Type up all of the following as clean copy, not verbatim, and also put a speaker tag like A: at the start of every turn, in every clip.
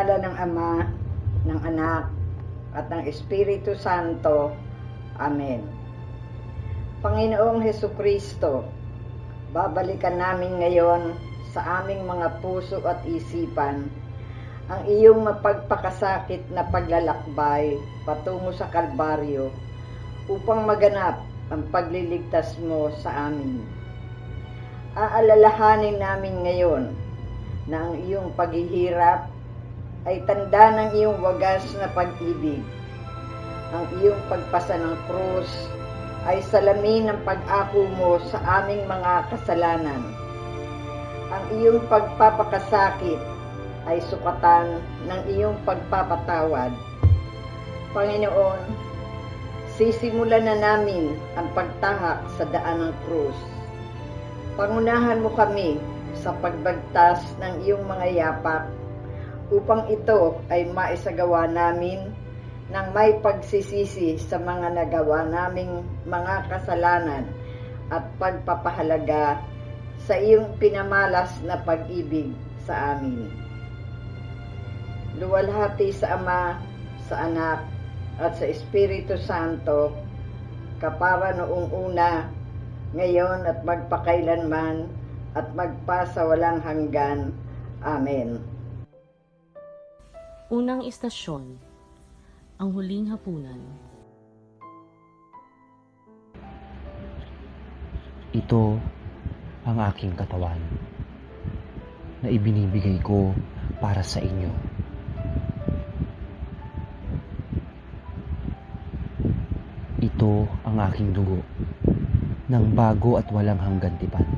A: ngalan ng Ama, ng Anak, at ng Espiritu Santo. Amen. Panginoong Hesukristo, babalikan namin ngayon sa aming mga puso at isipan ang iyong mapagpakasakit na paglalakbay patungo sa Kalbaryo upang maganap ang pagliligtas mo sa amin. Aalalahanin namin ngayon na ang iyong paghihirap ay tanda ng iyong wagas na pag-ibig. Ang iyong pagpasa ng krus ay salamin ng pag-ako mo sa aming mga kasalanan. Ang iyong pagpapakasakit ay sukatan ng iyong pagpapatawad. Panginoon, sisimulan na namin ang pagtahak sa daan ng krus. Pangunahan mo kami sa pagbagtas ng iyong mga yapak upang ito ay maisagawa namin ng may pagsisisi sa mga nagawa naming mga kasalanan at pagpapahalaga sa iyong pinamalas na pag-ibig sa amin. Luwalhati sa Ama, sa Anak, at sa Espiritu Santo, kapara noong una, ngayon at magpakailanman, at magpasawalang hanggan. Amen.
B: Unang istasyon, ang huling hapunan.
C: Ito ang aking katawan na ibinibigay ko para sa inyo. Ito ang aking dugo ng bago at walang hanggan tipan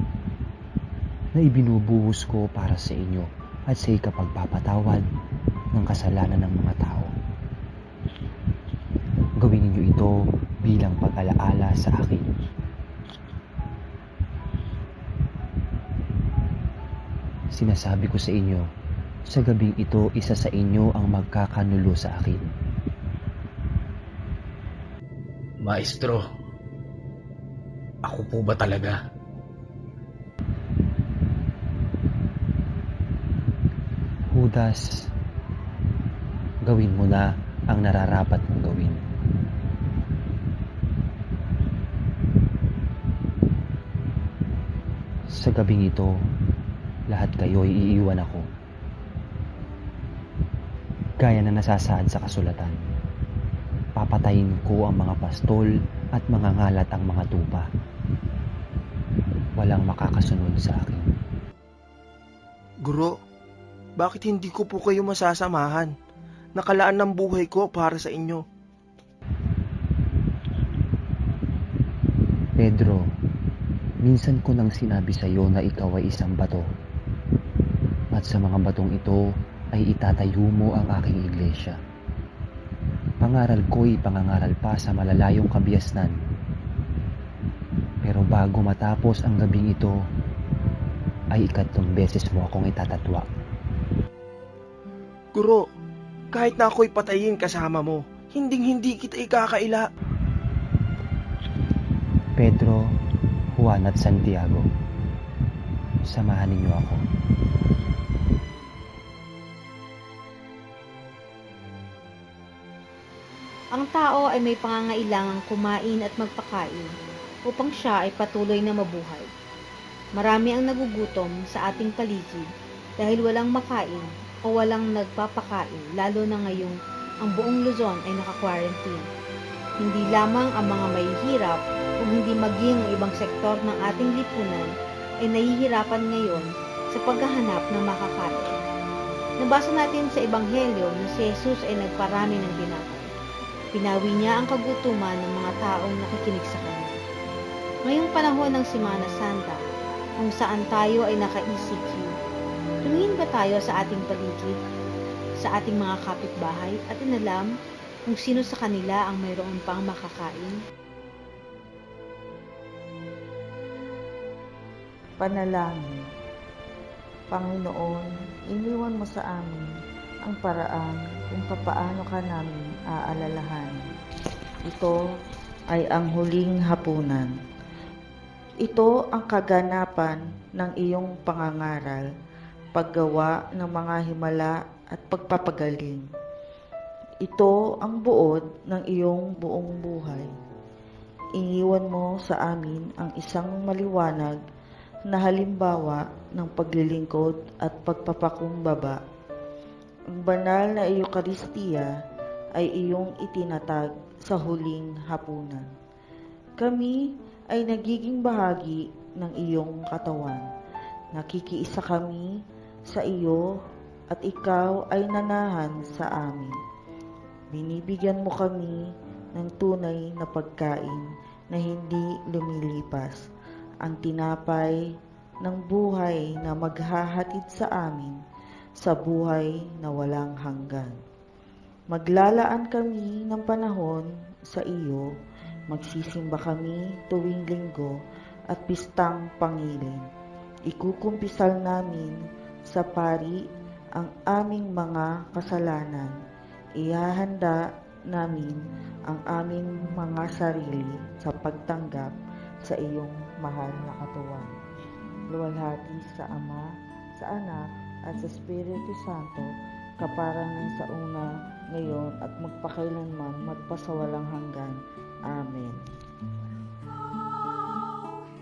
C: na ibinubuhos ko para sa inyo at sa ikapagpapatawad ng kasalanan ng mga tao. Gawin ninyo ito bilang pag-alaala sa akin. Sinasabi ko sa inyo, sa gabing ito, isa sa inyo ang magkakanulo sa akin.
D: Maestro, ako po ba talaga?
C: Judas, gawin mo na ang nararapat mong gawin. Sa gabing ito, lahat kayo ay iiwan ako. Gaya na nasasaad sa kasulatan, papatayin ko ang mga pastol at mga ngalat ang mga tupa. Walang makakasunod sa akin.
E: Guro, bakit hindi ko po kayo masasamahan? Nakalaan ng buhay ko para sa inyo.
C: Pedro, minsan ko nang sinabi sa iyo na ikaw ay isang bato. At sa mga batong ito ay itatayo mo ang aking iglesia. Pangaral ko'y pangangaral pa sa malalayong kabiasnan. Pero bago matapos ang gabing ito, ay 3 beses mo akong itatatwa.
E: Guro, kahit na ako'y patayin kasama mo, hinding-hindi kita ikakaila.
C: Pedro, Juan at Santiago, samahan ninyo ako.
B: Ang tao ay may pangangailangang kumain at magpakain upang siya ay patuloy na mabuhay. Marami ang nagugutom sa ating paligid dahil walang makain o walang nagpapakain, lalo na ngayong ang buong Luzon ay naka-quarantine. Hindi lamang ang mga mahihirap kung hindi maging ang ibang sektor ng ating lipunan ay nahihirapan ngayon sa paghahanap ng makakain. Nabasa natin sa Ebanghelyo na si Jesus ay nagparami ng tinapay. Pinawi niya ang kagutuman ng mga taong nakikinig sa kanya. Ngayong panahon ng Semana Santa, kung saan tayo ay naka-ECQ, tumingin ba tayo sa ating paligid, sa ating mga kapitbahay at inalam kung sino sa kanila ang mayroon pang makakain?
F: Panalangin. Panginoon, iniwan mo sa amin ang paraan kung papaano ka namin aalalahanin. Ito ay ang huling hapunan. Ito ang kaganapan ng iyong pangangaral, paggawa ng mga himala at pagpapagaling. Ito ang buod ng iyong buong buhay. Iniwan mo sa amin ang isang maliwanag na halimbawa ng paglilingkod at pagpapakumbaba. Ang banal na Eukaristiya ay iyong itinatag sa huling hapunan. Kami ay nagiging bahagi ng iyong katawan. Nakikiisa kami sa iyo at ikaw ay nanahan sa amin. Binibigyan mo kami ng tunay na pagkain na hindi lumilipas, ang tinapay ng buhay na maghahatid sa amin sa buhay na walang hanggan. Maglalaan kami ng panahon sa iyo, magsisimba kami tuwing linggo at pistang pangilin. Ikukumpisal namin sa pari ang aming mga kasalanan. Ihahanda namin ang aming mga sarili sa pagtanggap sa iyong mahal na katawan. Luwalhati sa Ama, sa Anak, at sa Espiritu Santo, kaparang ng sa una, ngayon, at magpakailanman, magpasawalang hanggan. Amen.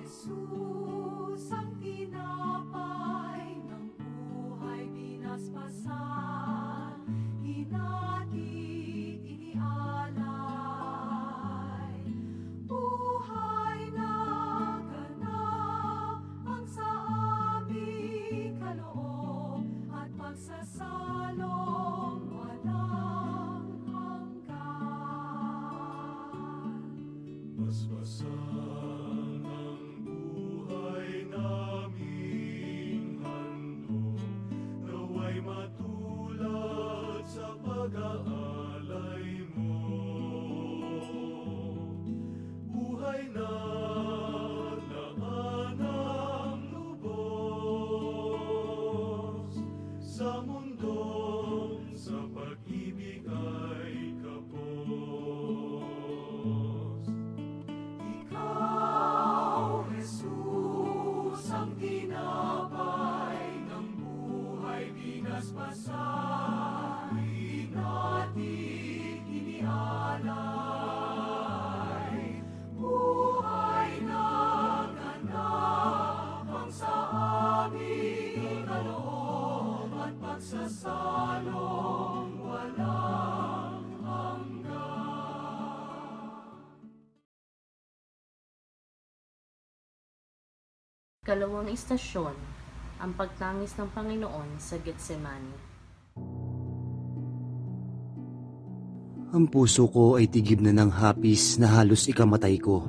G: Jesus, ang tinapay ng buhay binaspasan, hinatid, inialay. Buhay na ganap ang sa aming kaloob at pagsasalong walang hanggan. Basbasan ang buhay naming handog, naway matulad sa pag-aalay mo. Buhay na laanang lubos sa mundong sa pag-ibig ay kapos. Ikaw, Jesus, ang tinapay ng buhay binaspasan, hinatid, inialay. Buhay na ganap ang sa aming kaloob at pagsasalong walang hanggan.
H: Kalawang istasyon, ang pagtangis ng Panginoon sa Getsemani.
C: Ang puso ko ay tigib na ng hapis na halos ikamatay ko.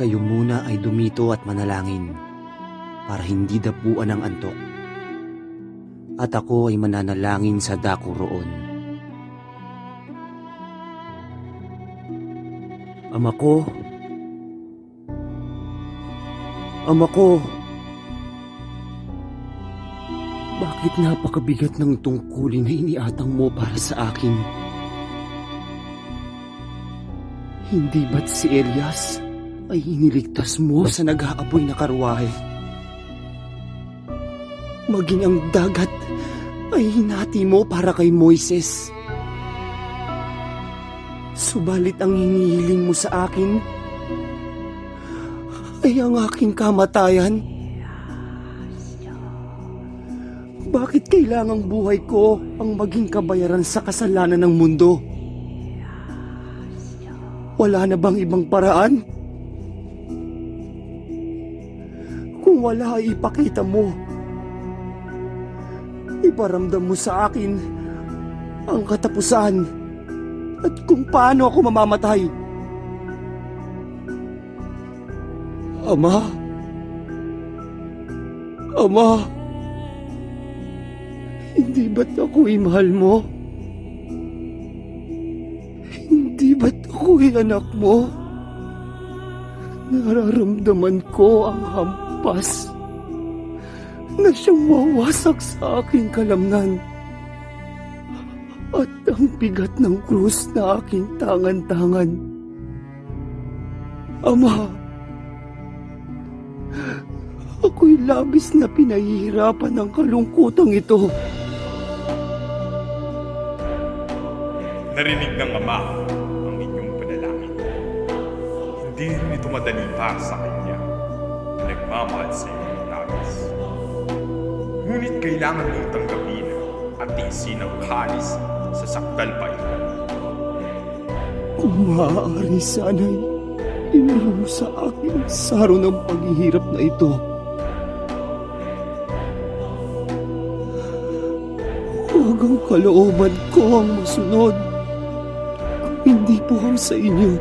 C: Kayo muna ay dumito at manalangin para hindi dapuan ng antok. At ako ay mananalangin sa dako roon. Ama ko, Ama ko, bakit napakabigat ng tungkulin na iniatang mo para sa akin? Hindi ba't si Elias ay iniligtas mo sa nag-aapoy na karwahe? Maging ang dagat ay hinati mo para kay Moises. Subalit ang hinihiling mo sa akin ay ang aking kamatayan. Bakit kailangang buhay ko ang maging kabayaran sa kasalanan ng mundo? Wala na bang ibang paraan? Kung wala ay ipakita mo. Iparamdam mo sa akin ang katapusan at kung paano ako mamamatay. Ama, Ama, hindi ba't ako'y mahal mo? Hindi ba't ako'y anak mo? Nararamdaman ko ang hampas na siyang wawasak sa aking kalamnan at ang bigat ng krus na aking tangan-tangan. Ama,
E: Ako'y labis na pinahihirapan ng kalungkutang ito.
I: Narinig ng Ama ang inyong panalangin. Hindi rin ito madali para sa Kanya. Nagmamahal sa inyong nabis. Ngunit kailangan mong tanggapin at tiisin ang kalis sa sakdal pa ito.
E: Kung maaari sana'y inayo mo sa akin ang saro ng paghihirap na ito. Huwag ang kalooban ko ang masunod. Hindi po ang sa inyo.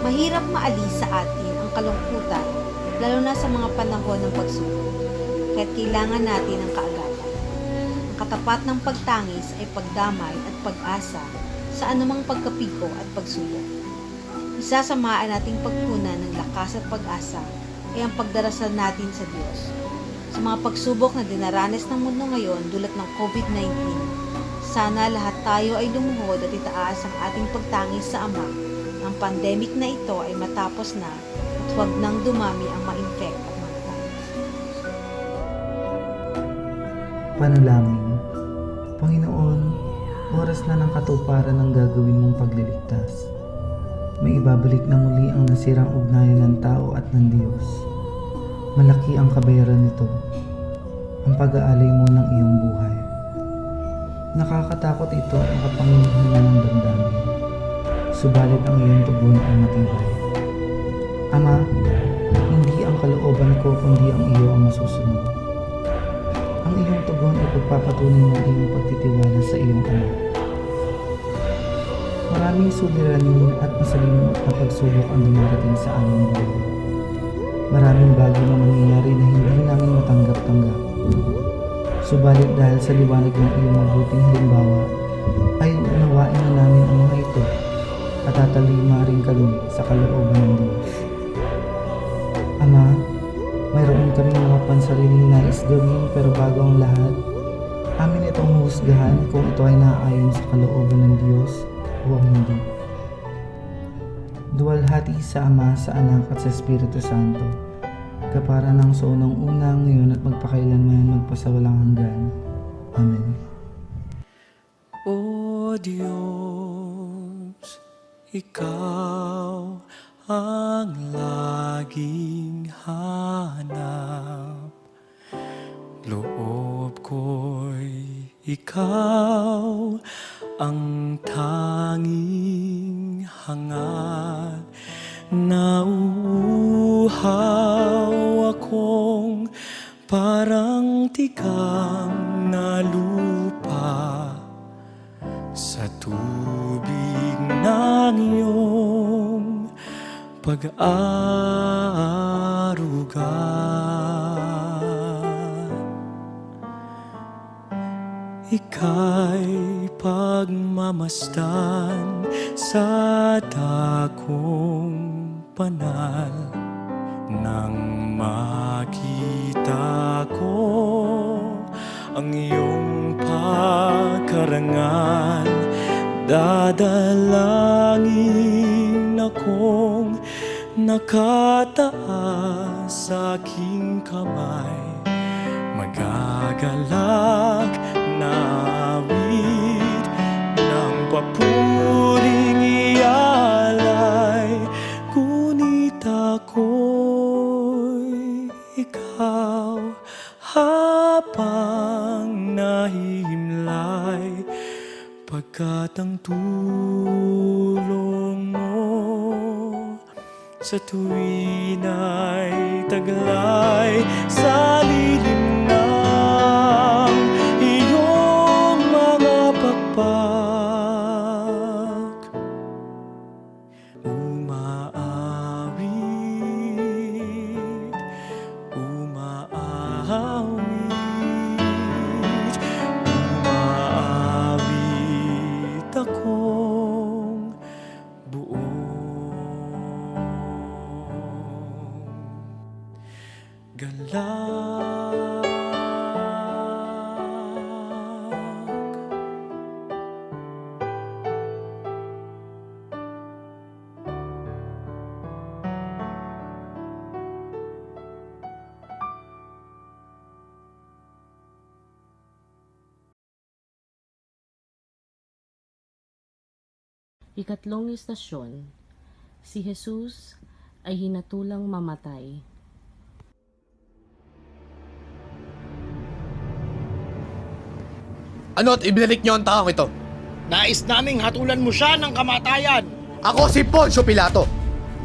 B: Mahirap maalis sa atin ang kalungkutan, lalo na sa mga panahon ng pagsubok, kaya't kailangan natin ang kaagapan. Ang katapat ng pagtangis ay pagdamay at pag-asa sa anumang pagkapiko at pagsubok. Isa sa maaari nating pagkunan ng lakas at pag-asa ay ang pagdarasal natin sa Diyos. Sa mga pagsubok na dinaranas ng mundo ngayon dulot ng COVID-19, sana lahat tayo ay lumuhod at itaas ang ating pagtangis sa Ama. Ang pandemic na ito ay matapos na at huwag nang dumami ang ma-infect at magtay.
J: Panalangin. Panginoon, oras na ng katuparan ng gagawin mong pagliligtas. May ibabalik na muli ang nasirang ugnayan ng tao at ng Diyos. Malaki ang kabayaran nito, ang pag-aalay mo ng iyong buhay. Nakakatakot ito ang kapangyarihan ng damdamin, subalit ang iyong tugon ay matibay. Ama, hindi ang kalooban ko kundi ang iyo ang masusunod. Ang iyong tugon ay pagpapatunay ng iyong pagtitiwala sa iyong Ama. Maraming suliranin at masalimuot na pagsubok ang dumarating sa aming buhay. Maraming bagay na nangyayari na hindi namin matanggap-tanggap. Subalit dahil sa liwanag ng iyong mabuting halimbawa, ay unawain na namin ang mga ito at tatalima rin kami sa kalooban ng Diyos. Ama, mayroon kaming mga pansariling nais gawin pero bago ang lahat, amin itong husgahan kung ito ay naaayon sa kalooban ng Diyos o hindi. Duwalhati sa Ama, sa Anak at sa Espiritu Santo, kapara ng sa unang-una, ngayon at magpakailanman, magpasawalang hanggan. Amen.
K: O Diyos, Ikaw ang laging hanap. Loob ko'y Ikaw ang tanging hangad. Nauuhaw akong parang tigang na lupa sa tubig ng iyong pag-aaruga. Ika'y pagmamasdan sa dakong banal. Nang makita ko ang iyong pagkarangal, dadalangin akong nakataas sa aking kamay. Magagalak na awit ng papuring ialay, ngunit ako'y ikaw habang nahihimlay, pagkat ang tulong mo sa tuwin ay taglay sa lilim ng iyong mga pakpak. Umaawit, umaawit, umaawit akong buong galak.
H: Ikatlong istasyon, si Jesus ay hinatulang mamatay.
L: Ano't ibinalik niyo ang taong ito?
M: Nais naming hatulan mo siya ng kamatayan.
L: Ako si Poncio Pilato,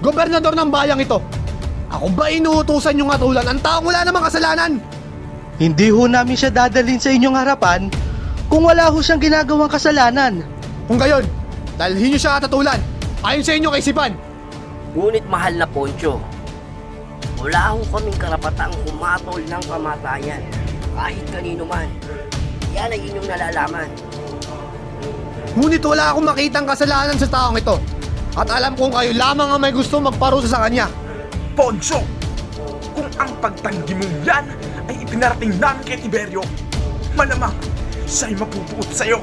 L: gobernador ng bayang ito. Ako ba inuutusan yung hatulan ang taong wala namang kasalanan?
J: Hindi ho namin siya dadalhin sa inyong harapan kung wala ho siyang ginagawang kasalanan.
L: Kung gayon, dalhin niyo siya katatulan ayon sa inyong kaisipan.
N: Ngunit mahal na Poncio, wala ho kaming karapatang humatol ng kamatayan kahit kanino man. Yan ay inyong nalalaman.
L: Ngunit wala akong makitang kasalanan sa taong ito. At alam kong kayo lamang ang may gusto magparusa sa kanya.
I: Poncio, kung ang pagtanggi mong yan ay ipinarating namin kay Tiberio, malamang siya'y mapupuot sa'yo.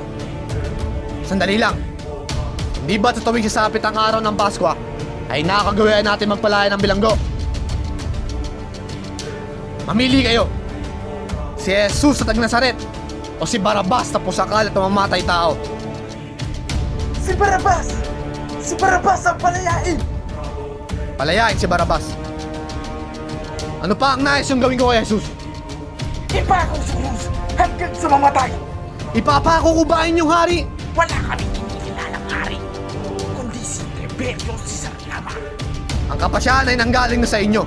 L: Sandali lang. Hindi ba sa tuwing sasapit ang araw ng Pasko ay nakakagawian natin magpalaya ng bilanggo? Mamili kayo. Si Jesus sa Tag-Nazaret o si Barabas na pusakal at mamamatay tao?
I: Si Barabas! Si Barabas ang palayain!
L: Palayain si Barabas. Ano pa ang nais yung gawin ko kay Jesus?
I: Ipako si Cruz hanggang sa mamatay!
L: Ipapako ko ba inyong hari?
I: Wala kaming kinikilalang hari, kundi si Tiberio Cesar lamang.
L: Ang kapasyahan ay nanggaling na sa inyo.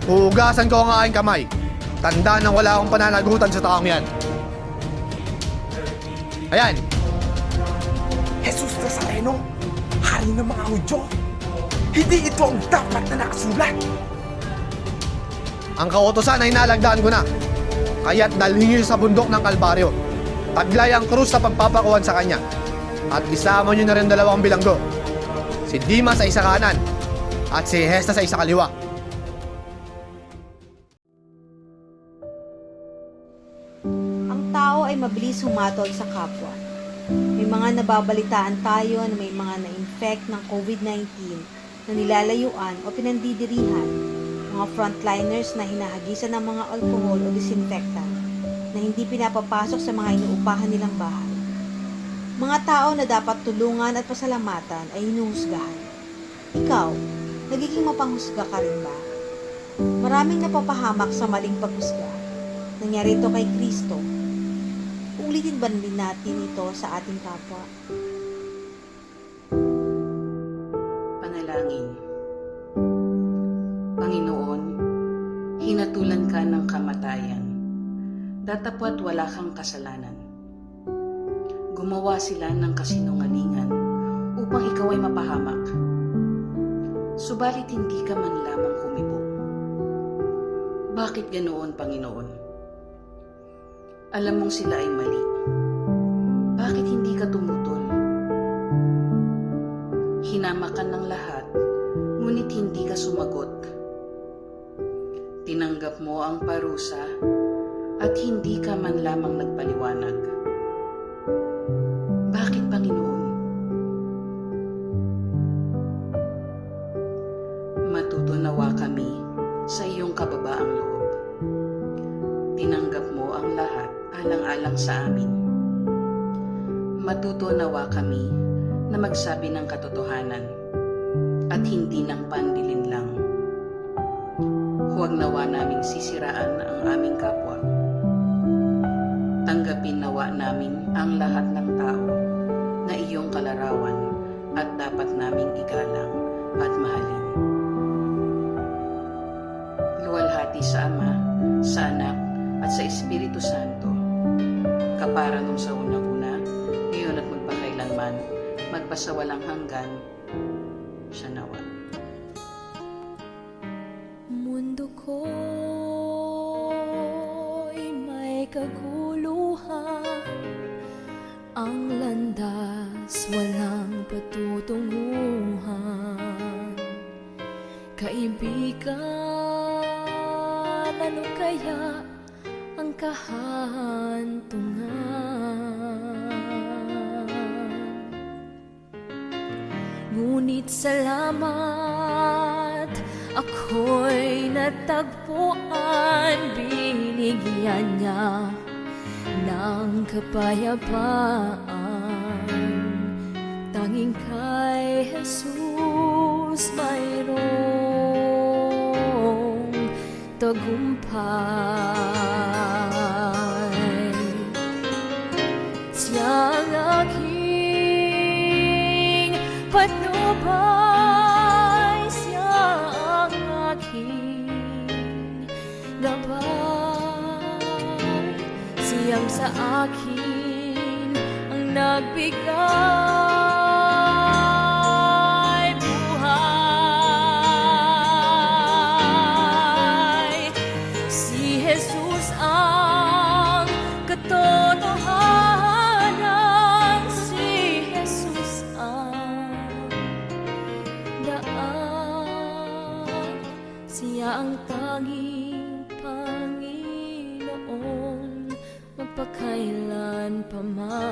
L: Huhugasan ko ang aking kamay. Tanda nang wala akong pananagutan sa taong yan. Ayan.
I: Jesus Nazareno, hari ng mga Hudyo. Hindi ito ang dapat na nakasulat.
L: Ang kautosan ay nalagdaan ko na. Kaya't dalhin niyo sa bundok ng Kalbaryo. Taglay ang krus sa pagpapakuhan sa kanya. At isama niyo na rin dalawang bilanggo. Si Dimas sa isa kanan at si Hesta sa isa kaliwa.
B: Ang tao ay mabilis humatol sa kapwa. May mga nababalitaan tayo na may mga na-infect ng COVID-19 na nilalayuan o pinandidirihan, mga frontliners na hinahagisan ng mga alkohol o disinfectant na hindi pinapapasok sa mga inuupahan nilang bahay. Mga tao na dapat tulungan at pasalamatan ay hinuhusgahan. Ikaw, nagiging mapanghusga ka rin ba? Maraming napapahamak sa maling paghusga. Nangyari ito kay Kristo. Ulitin ba din natin ito sa ating kapwa?
O: Panalangin. Panginoon, hinatulan ka ng kamatayan. Datapwat wala kang kasalanan. Gumawa sila ng kasinungalingan upang ikaw ay mapahamak. Subalit hindi ka man lamang humibo. Bakit ganoon, Panginoon? Alam mong sila ay mali. Bakit hindi ka tumutol? Hinamakan ng lahat, ngunit hindi ka sumagot. Tinanggap mo ang parusa at hindi ka man lamang nagpaliwanag. Bakit, Panginoon? Matutunawa kami sa iyong kababaang loob. Tinanggap mo ang lahat alang-alang sa amin. Matutunawa kami na magsabi ng katotohanan at hindi ng pandilin lang. Huwag nawa naming sisiraan ang aming kapwa. Tanggapin nawa namin ang lahat ng tao na iyong kalarawan at dapat naming igalang at mahalin. Luwalhati sa Ama, sa Anak, at sa Espiritu Santo, kapara nung sa unang-una, ngayon at magpakailanman, magpasawalang hanggan, siya nawa.
P: Mundo ko'y may kaguluhan, ang landas walang patutunguhan. Kaibigan, ano kaya ang kahantungan? Ngunit salamat, ako'y natagpuan, binigyan niya ng kapayapaan. tanging kay Jesus mayroong tagumpay. Siya ang aking patnubay, siya ang aking gabay, siyang sa akin ang nagbigay buhay. Si Jesus ang katotohanan, si Jesus ang daan, siya ang tanging Panginoon magpakailan pa man.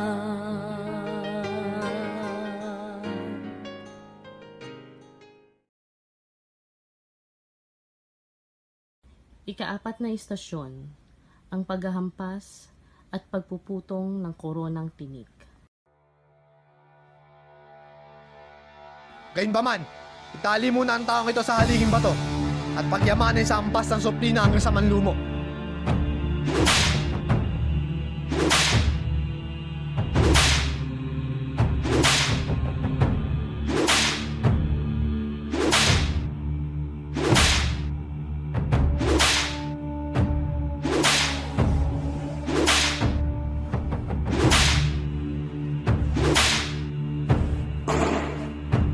H: Ika-4 na istasyon, ang paghahampas at pagpuputong ng koronang tinik.
L: Gayunpaman, itali muna ang taong ito sa haliging bato at pagyamanin sa ampas ng suplina hanggang sa manlumo.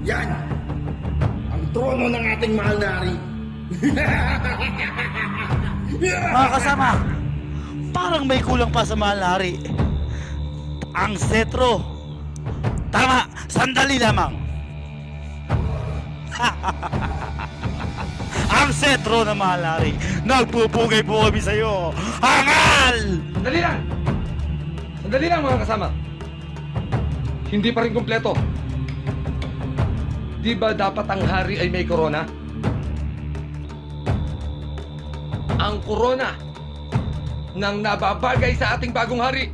M: Yan! Ang trono ng ating mahal na hari.
Q: Mga kasama, parang may kulang pa sa mahal na hari. Ang setro. Tama, sandali lamang. Ang setro na mahal na hari. Nagpupugay po kami sa iyo. Hangal!
R: Sandali lang! Sandali lang mga kasama. Hindi pa rin kumpleto. Di ba dapat ang hari ay may korona? Ang korona ng nababagay sa ating bagong hari.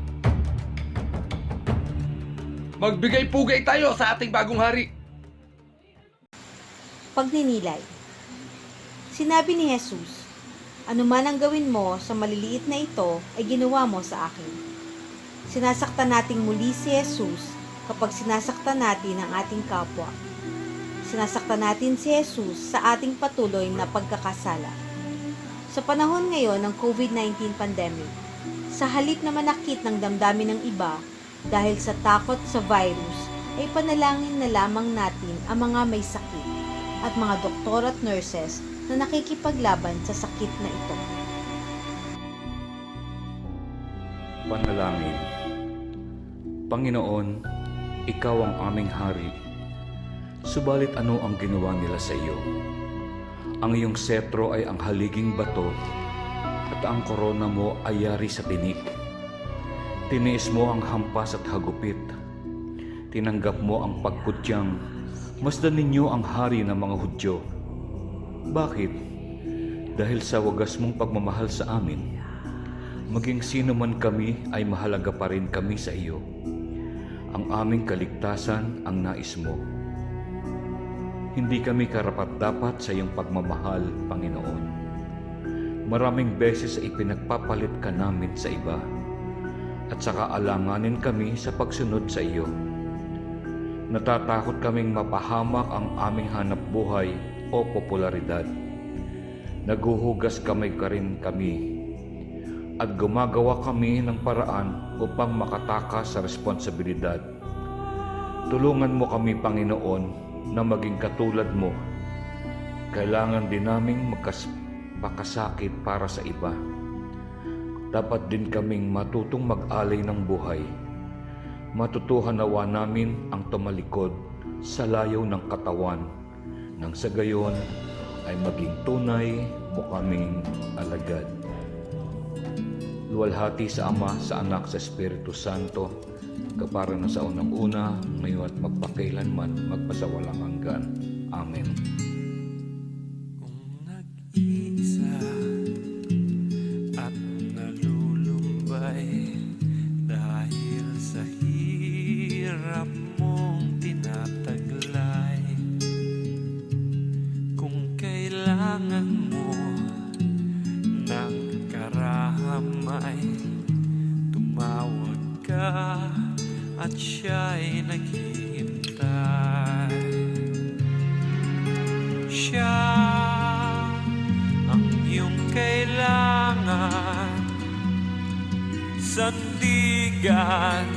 R: Magbigay-pugay tayo sa ating bagong hari.
B: Pagninilay. Sinabi ni Jesus, "Anuman ang gawin mo sa maliliit na ito ay ginawa mo sa akin." Sinasaktan nating muli si Jesus kapag sinasaktan natin ang ating kapwa. Sinasaktan natin si Jesus sa ating patuloy na pagkakasala. Sa panahon ngayon ng COVID-19 pandemic, sa halip na manakit ng damdamin ng iba dahil sa takot sa virus, ay panalangin na lamang natin ang mga may sakit at mga doktor at nurses na nakikipaglaban sa sakit na ito.
S: Panalangin. Panginoon, Ikaw ang aming hari. Subalit ano ang ginawa nila sa iyo? Ang iyong setro ay ang haliging bato at ang korona mo ay yari sa tinik. Tiniis mo ang hampas at hagupit. Tinanggap mo ang pagkutyang masdan ninyo ang hari ng mga Hudyo. Bakit? Dahil sa wagas mong pagmamahal sa amin, maging sino man kami ay mahalaga pa rin kami sa iyo. Ang aming kaligtasan ang nais mo. Hindi kami karapat-dapat sa iyong pagmamahal, Panginoon. Maraming beses ay pinagpapalit ka namin sa iba at saka alanganin kami sa pagsunod sa iyo. Natatakot kaming mapahamak ang aming hanap buhay o popularidad. Naguhugas kamay ka rin kami at gumagawa kami ng paraan upang makatakas sa responsibilidad. Tulungan mo kami, Panginoon, na maging katulad mo. Kailangan din naming magpakasakit para sa iba. Dapat din kaming matutong mag-alay ng buhay. Matutuhan nawa namin ang tumalikod sa layaw ng katawan, nang sa gayon ay maging tunay mo kaming alagad. Luwalhati sa Ama, sa Anak, sa Espiritu Santo, kapara na sa unang-una, ngayon at magpakailanman, magpasawalang hanggan. Amen.
K: Isa at nalulumbay dahil sa hirap mong tinapos. kailangan mo ng karamay, tumawag ka at siya'y naghihintay. Siya ang iyong kailangan, sandigan,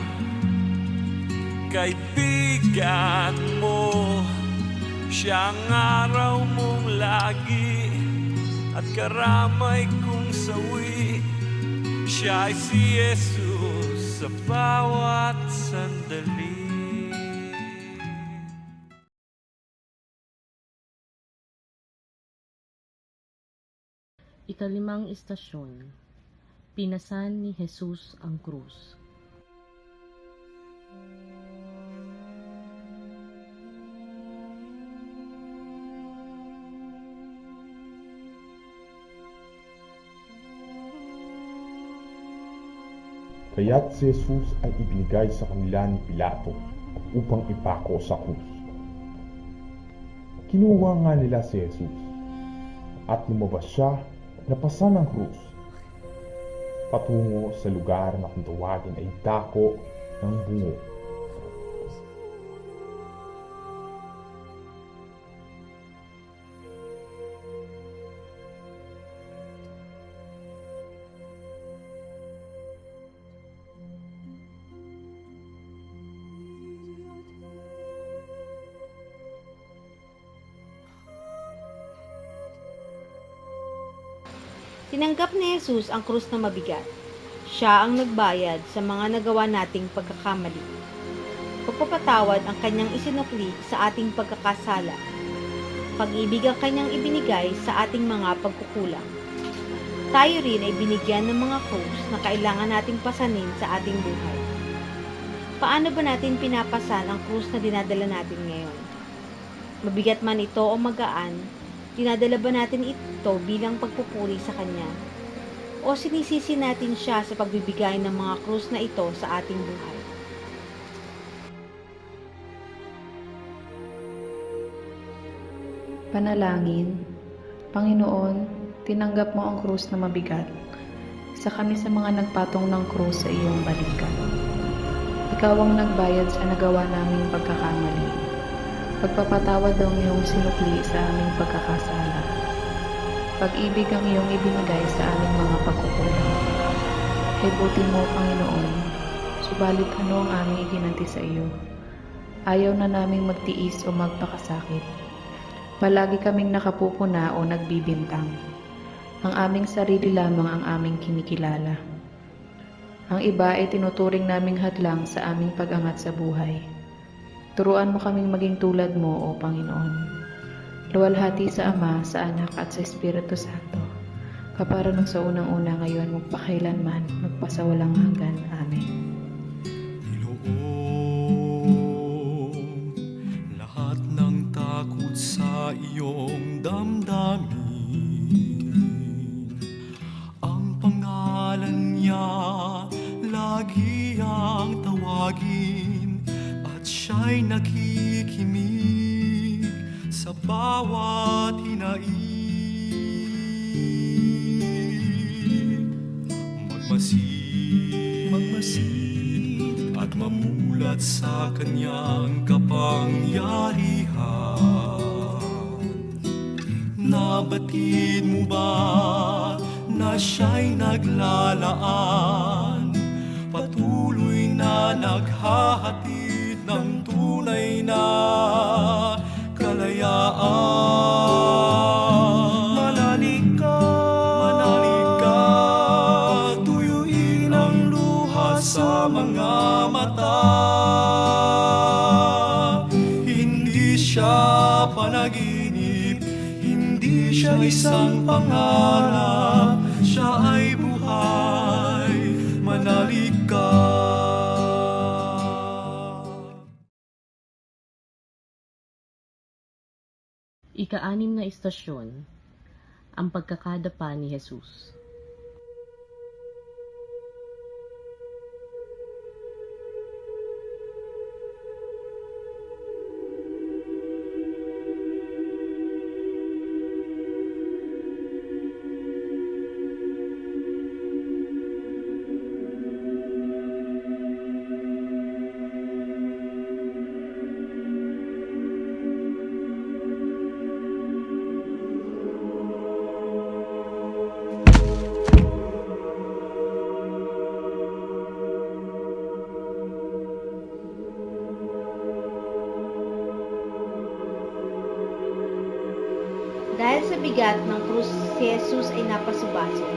K: kaibigan mo. Siya ang araw mong lagi at karamay kong sawi. Siya ay si Jesus sa bawat sandali.
H: Ikalimang istasyon, pinasan ni Jesus ang krus.
T: Kaya't si Jesus ay ibinigay sa kanila ni Pilato upang ipako sa krus. Kinuha nga nila si Jesus at lumabas siya na pasa ng krus patungo sa lugar na kung tawagin ay Dako ng Bungo.
B: Tinanggap ni Jesus ang krus na mabigat. Siya ang nagbayad sa mga nagawa nating pagkakamali. Pagpapatawad ang kanyang isinukli sa ating pagkakasala. Pag-ibig ang kanyang ibinigay sa ating mga pagkukulang. Tayo rin ay binigyan ng mga krus na kailangan nating pasanin sa ating buhay. Paano ba natin pinapasan ang krus na dinadala natin ngayon? Mabigat man ito o magaan, dinadala ba natin ito bilang pagpupuri sa Kanya? O sinisisi natin siya sa pagbibigay ng mga krus na ito sa ating buhay?
U: Panalangin. Panginoon, tinanggap mo ang krus na mabigat. Isa kami sa mga nagpatong ng krus sa iyong balikat. Ikaw ang nagbayad sa nagawa naming pagkakamali. Pagpapatawad ang iyong sinukli sa aming pagkakasala. Pag-ibig ang iyong ibinigay sa aming mga pagkukulang. Kay buti mo, Panginoon, subalit ano ang aming iginanti sa iyo? Ayaw na naming magtiis o magpakasakit. Palagi kaming nakapupuna o nagbibintang. Ang aming sarili lamang ang aming kinikilala. Ang iba ay tinuturing naming hadlang sa aming pag-angat sa buhay. Turuan mo kaming maging tulad mo, O Panginoon. Luwalhati sa Ama, sa Anak at sa Espiritu Santo, kapara nung sa unang-una ngayon, magpakailanman, magpasawalang hanggan. Amen.
K: Inoong lahat ng takot sa iyong damdamin, ang pangalan niya lagi ang tawagin, at siya'y nakikinig sa bawat hinaing. Magmasid at mamulat sa kanyang kapangyarihan. Nabatid mo ba na siya'y naglalaan, patuloy na naghahatid ng tunay na kalayaan? Manalig ka, tuyuin ang luha sa mga mata. Hindi siya panaginip, hindi siya isang pangarap, siya ay buhay. Manalig ka.
H: Ika-anim na istasyon, ang pagkakadapa ni Jesus.
B: bigat ng krus si Jesus ay napasubaso.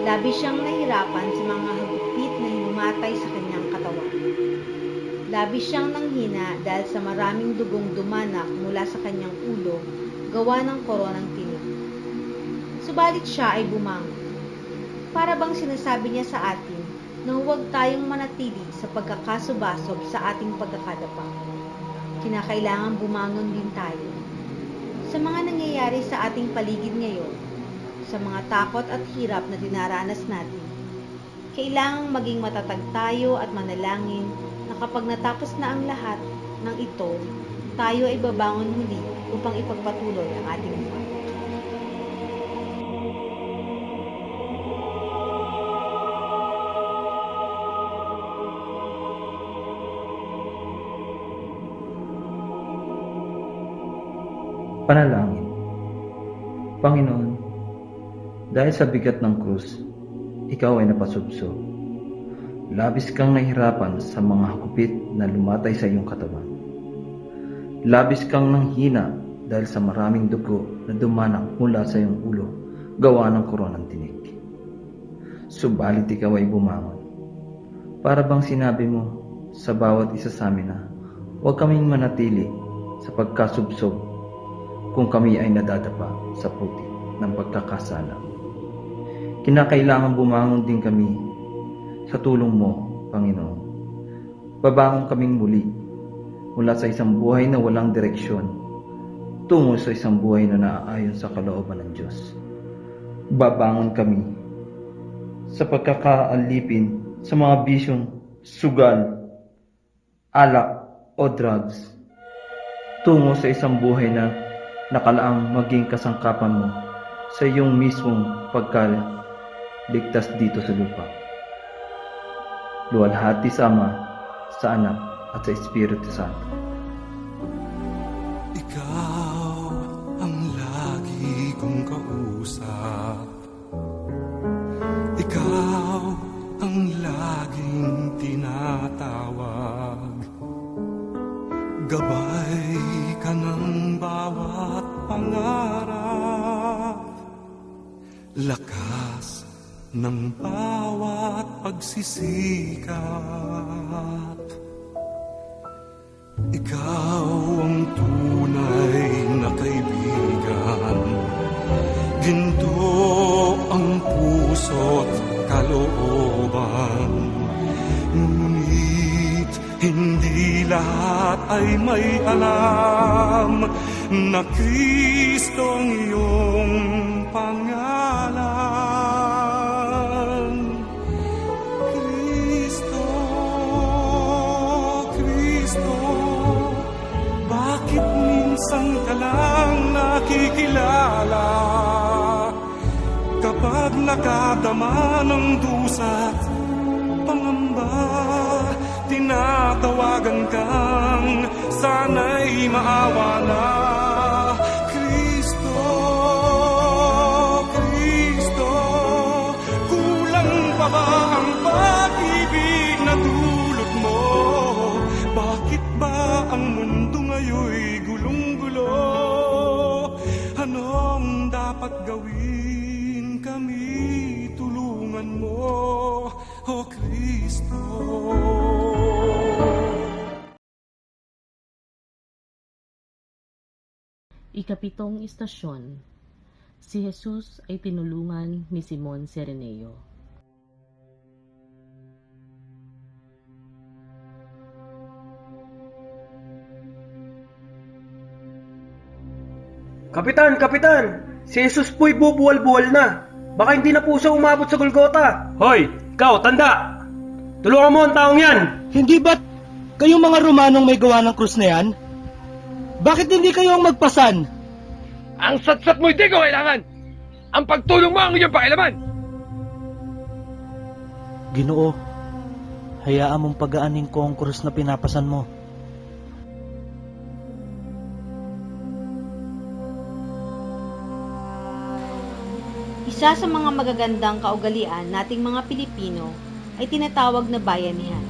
B: Labis siyang nahirapan sa mga hagupit na hinumatay sa kanyang katawan. Labis siyang nanghina dahil sa maraming dugong dumanak mula sa kanyang ulo gawa ng koronang tinik. Subalit siya ay bumangon. Para bang sinasabi niya sa atin na huwag tayong manatili sa pagkakasubasob sa ating pagkakadapa. Kinakailangan bumangon din tayo. Sa mga nangyayari sa ating paligid ngayon, sa mga takot at hirap na dinaranas natin, kailangang maging matatag tayo at manalangin na kapag natapos na ang lahat ng ito, tayo ay babangon muli upang ipagpatuloy ang ating buhay.
J: Panalangin. Panginoon, dahil sa bigat ng krus, ikaw ay napasubsob. Labis kang nahirapan sa mga hagupit na lumatay sa iyong katawan. Labis kang nanghina dahil sa maraming dugo na dumanak mula sa iyong ulo gawa ng koronang tinik. Subalit ikaw ay bumangon. Para bang sinabi mo sa bawat isa sa amin na huwag kaming manatili sa pagkasubsob kung kami ay nadadapa sa putik ng pagkakasala. Kinakailangan bumangon din kami sa tulong mo, Panginoon. Babangon kaming muli mula sa isang buhay na walang direksyon tungo sa isang buhay na naaayon sa kalooban ng Diyos. Babangon kami sa pagkakaalipin sa mga bisyong sugal, alak o drugs tungo sa isang buhay na nakalaang maging kasangkapan mo sa iyong mismong pagkaligtas dito sa lupa. Luwalhati sa Ama, sa Anak, at sa Espiritu Santo.
K: Ikaw ang lagi kong kausap. Ikaw ang laging tinatawag. Gabay ka ng bawat pangarap, lakas ng bawat pagsisikap. Ikaw ang tunay na kaibigan, ginto ang puso't kalooban. Ngunit hindi lahat ay may alam na Kristo ang iyong pangalan. Kristo, Kristo, bakit minsan ka lang nakikilala? Kapag nakadama ng dusa't pangamba, tinatawagan kang sana'y maawa na. Kristo, Kristo, kulang pa ba ang pag-ibig na dulot mo? Bakit ba ang mundo ngayon'y gulong-gulo? Anong dapat gawin? Kami tulungan mo, O Kristo.
H: Ikapitong istasyon, si Jesus ay tinulungan ni Simon Sereneo.
M: Kapitan! Kapitan! Si Jesus po'y bubuwal-buwal na. Baka hindi na po siya umabot sa Golgota. Hoy! Ikaw, tanda! Tulungan mo ang taong yan!
Q: Hindi ba't kayong mga Romanong may gawa ng krus na yan? Bakit hindi kayo ang magpasan?
R: Ang satsat mo hindi ko kailangan! Ang pagtulong mo ang iyong pakialaman!
Q: Ginoo, hayaan mong pagaanin ko ang krus na pinapasan mo.
B: Isa sa mga magagandang kaugalian nating mga Pilipino ay tinatawag na bayanihan.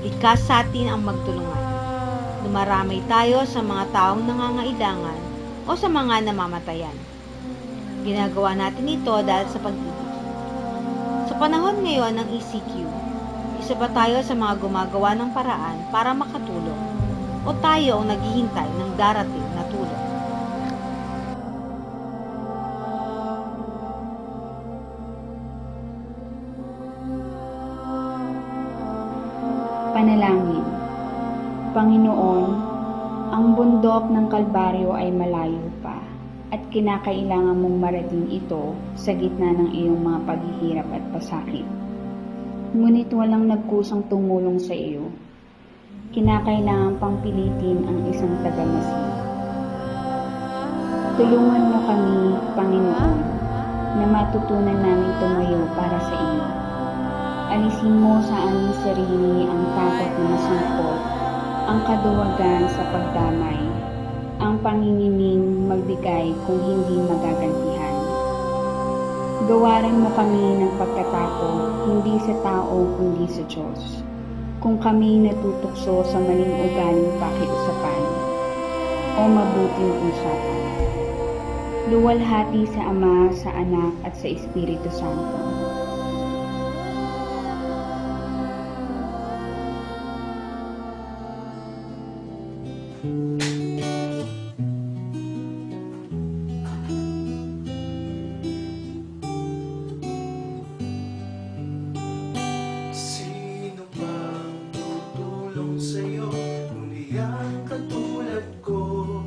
B: Likas sa atin ang magtulungan. Dumaramay tayo sa mga taong nangangailangan o sa mga namamatayan. Ginagawa natin ito dahil sa pag-ibig. Sa panahon ngayon ng ECQ, isa ba tayo sa mga gumagawa ng paraan para makatulong o tayo ang naghihintay ng darating na tulong?
A: Panalangin. Panginoon, ang bundok ng Kalbaryo ay malayo pa at kinakailangan mong marating ito sa gitna ng iyong mga paghihirap at pasakit. Ngunit walang nagkusang tumulong sa iyo. Kinakailangan pang pilitin ang isang tagamasid. Tulungan mo kami, Panginoon, na matutunan namin tumayo para sa iyo. Alisin mo sa aming sarili ang takot na masungkot, ang kaduwagan sa pagdamay, ang pangingining magbigay kung hindi magagantihan. Gawaran mo kami ng pagkatako, hindi sa tao kundi sa Diyos. Kung kami natutukso sa maling ugaling pakiusapan o mabuting usapan. Luwalhati sa Ama, sa Anak at sa Espiritu Santo.
K: Sino bang tutulong sa'yo? Kung iyan katulad ko,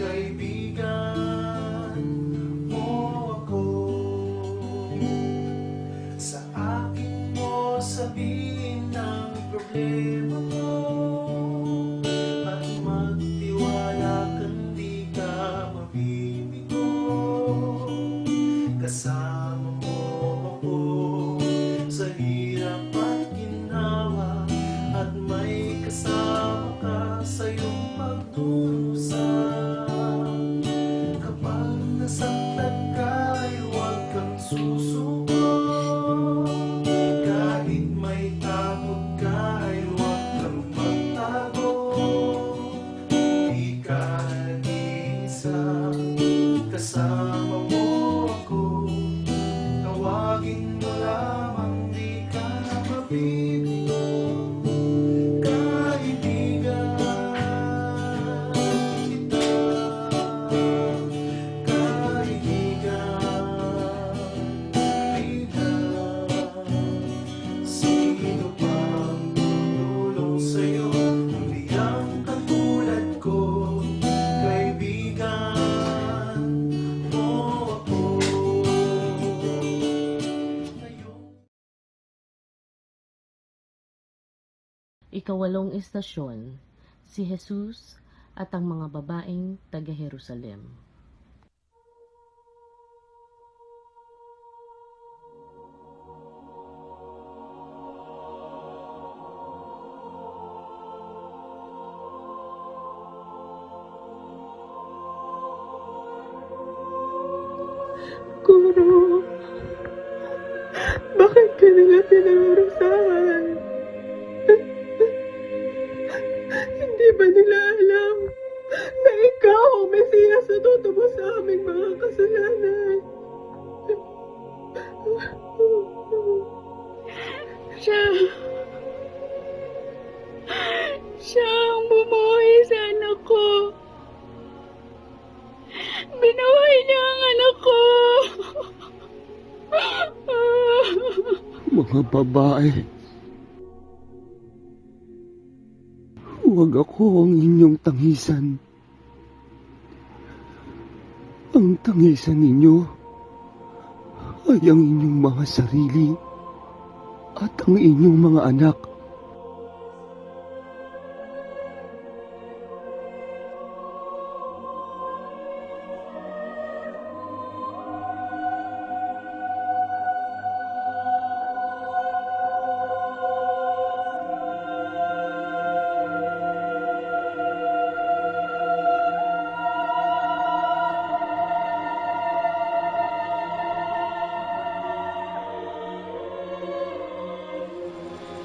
K: kaibigan mo ako. Sa akin mo sabihin ang problema mo at magtiwala kang di ka mabibigo. Kasama mo ako sa hirap at ginawa at may kasama ka sa iyong pagdurusa. Kapag nasaktan ka ay huwag kang susuko. Kahit may takot ka ay huwag kang magtago. Di ka nag-iisa, kasama mo ako. Tawagin mo lamang, di ka mabibigo. Kaibigan kita, kaibigan. Sino pang tutulong sa'yo? Hindi ang katulad ko, kaibigan mo ako.
H: Ikawalong istasyon, si Jesus at ang mga babaeng taga-Jerusalem.
V: Guro, bakit ka nila pinarusahan? Hindi ba nila alam na ikaw ang Mesiyas na tutubos sa aming mga kasalanan? Siya ang bumuhay sa anak ko. Binuhay niya ang anak ko.
E: Mga babae, huwag ako ang inyong tangisan. Ang tangisan ninyo ay ang inyong mga sarili at ang inyong mga anak.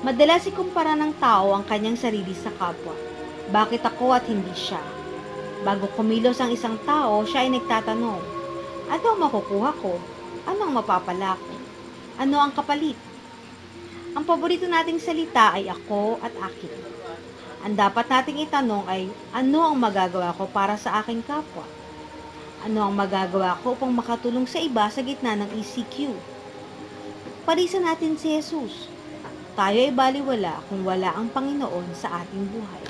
B: Madalas ikumpara ng tao ang kanyang sarili sa kapwa. Bakit ako at hindi siya? Bago kumilos ang isang tao, siya ay nagtatanong, ano ang makukuha ko? Ano ang mapapala ko? Ano ang kapalit? Ang paborito nating salita ay ako at akin. Ang dapat nating itanong ay, ano ang magagawa ko para sa aking kapwa? Ano ang magagawa ko upang makatulong sa iba sa gitna ng ECQ? Parisan natin si Jesus. Tayo ay baliwala kung wala ang Panginoon sa ating buhay.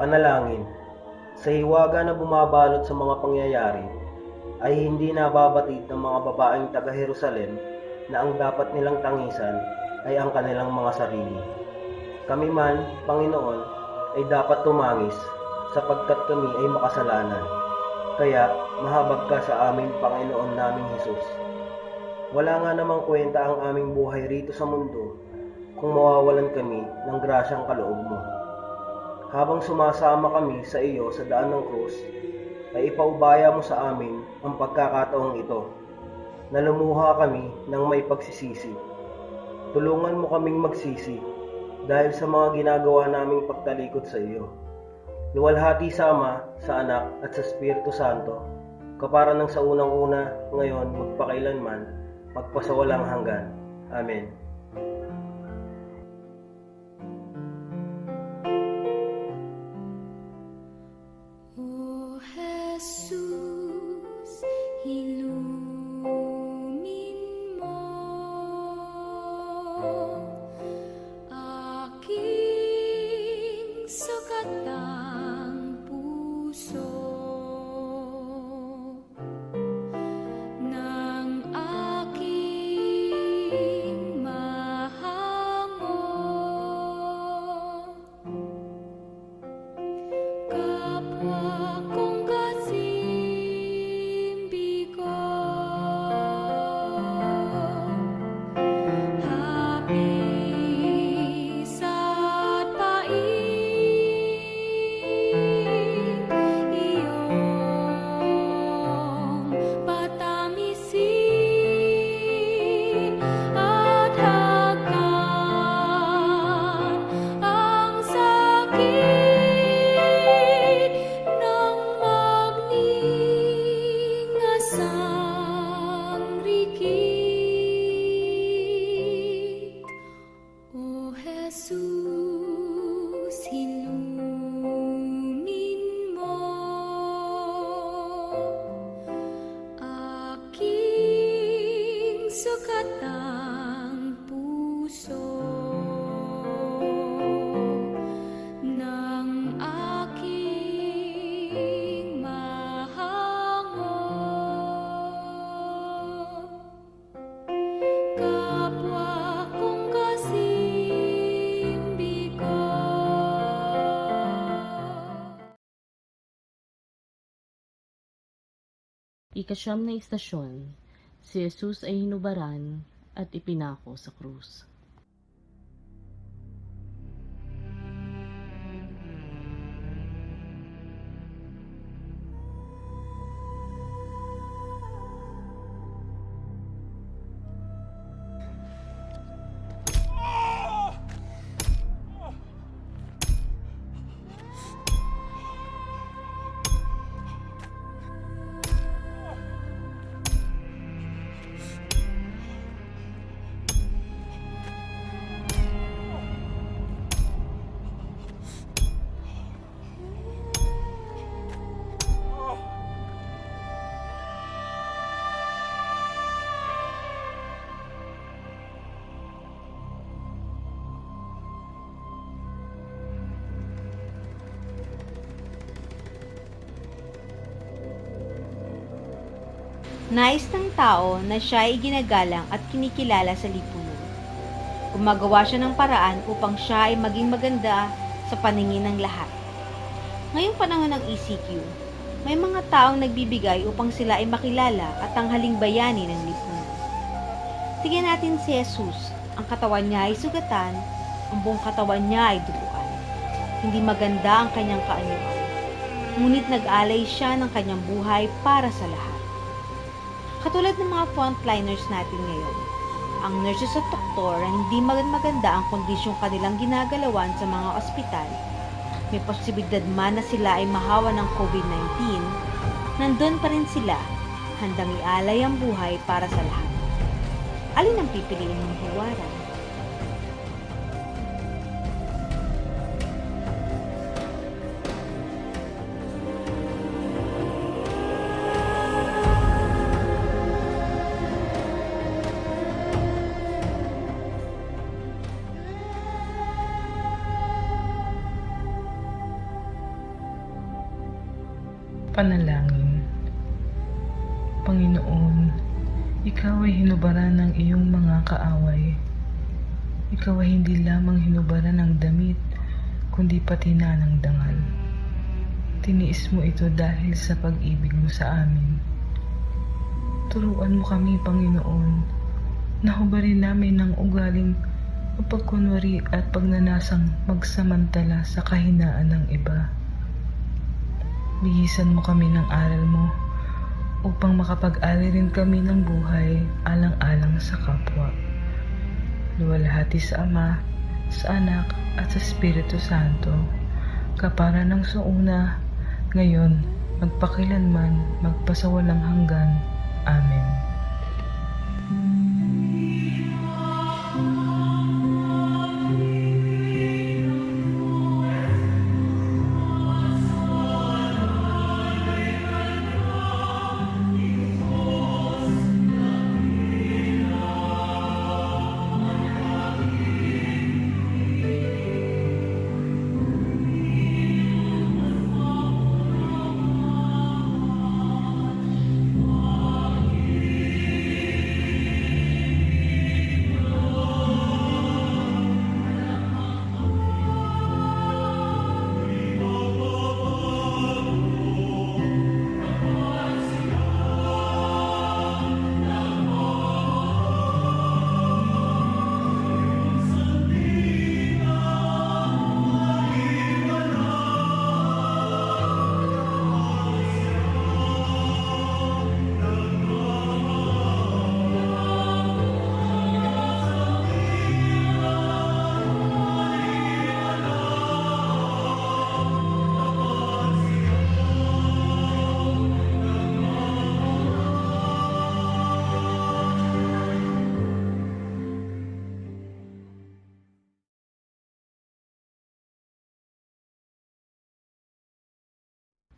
M: Panalangin. Sa hiwaga na bumabalot sa mga pangyayari, ay hindi nababatid ng mga babaeng taga-Jerusalem na ang dapat nilang tangisan ay ang kanilang mga sarili. Kami man, Panginoon, ay dapat tumangis sapagkat kami ay makasalanan. Kaya, mahabag ka sa amin, Panginoon naming Hesus. Wala nga namang kwenta ang aming buhay rito sa mundo kung mawawalan kami ng grasyang kaloob mo. Habang sumasama kami sa iyo sa daan ng krus, ay ipaubaya mo sa amin ang pagkakataong ito, na lumuha kami ng may pagsisisi. Tulungan mo kaming magsisi dahil sa mga ginagawa naming pagtalikod sa iyo. Luwalhati sa Ama, sa Anak at sa Espiritu Santo, kapara ng sa unang-una, ngayon, magpakailanman, magpasawalang hanggan. Amen.
P: O Jesus, ilumin mo aking sukatang puso ng aking mahango. Kapwa kong kasimbi ko, hapis at pait, iyong patamisin at hagkan ang sakit ng magningasang rikit. O Jesus, ilumin mo aking sukatang puso ng aking mahango. Kapwa kong kasimbi ko.
H: Ikasyam na istasyon, si Jesus ay hinubaran at ipinako sa krus.
B: Nais ng tao na siya ay ginagalang at kinikilala sa lipunan. Gumagawa siya ng paraan upang siya ay maging maganda sa paningin ng lahat. Ngayong panahon ng ECQ, may mga taong nagbibigay upang sila ay makilala at tanghaling bayani ng lipunan. Tingnan natin si Jesus. Ang katawan niya ay sugatan, ang buong katawan niya ay duguan. Hindi maganda ang kanyang kaanyuan. ngunit nag-alay siya ng kanyang buhay para sa lahat. Katulad ng mga frontliners natin ngayon, ang nurses at doktor na hindi maganda ang kondisyong kanilang ginagalawan sa mga ospital, may posibilidad man na sila ay mahawa ng COVID-19, nandun pa rin sila, handang ialay ang buhay para sa lahat. Alin ang pipiliin mong huwaran?
U: Panalangin. Panginoon, Ikaw ay hinubaran ng iyong mga kaaway. Ikaw ay hindi lamang hinubaran ng damit, kundi pati na ng dangal. Tiniis mo ito dahil sa pag-ibig mo sa amin. Turuan mo kami, Panginoon, na hubarin namin ng ugaling mapagkunwari at pagnanasang magsamantala sa kahinaan ng iba. Bihisan mo kami ng aral mo upang makapag-alay rin kami ng buhay alang-alang sa kapwa. Luwalhati sa Ama, sa Anak at sa Espiritu Santo, kapara ng sa una, ngayon, magpakilanman, magpasawalang hanggan. Amen.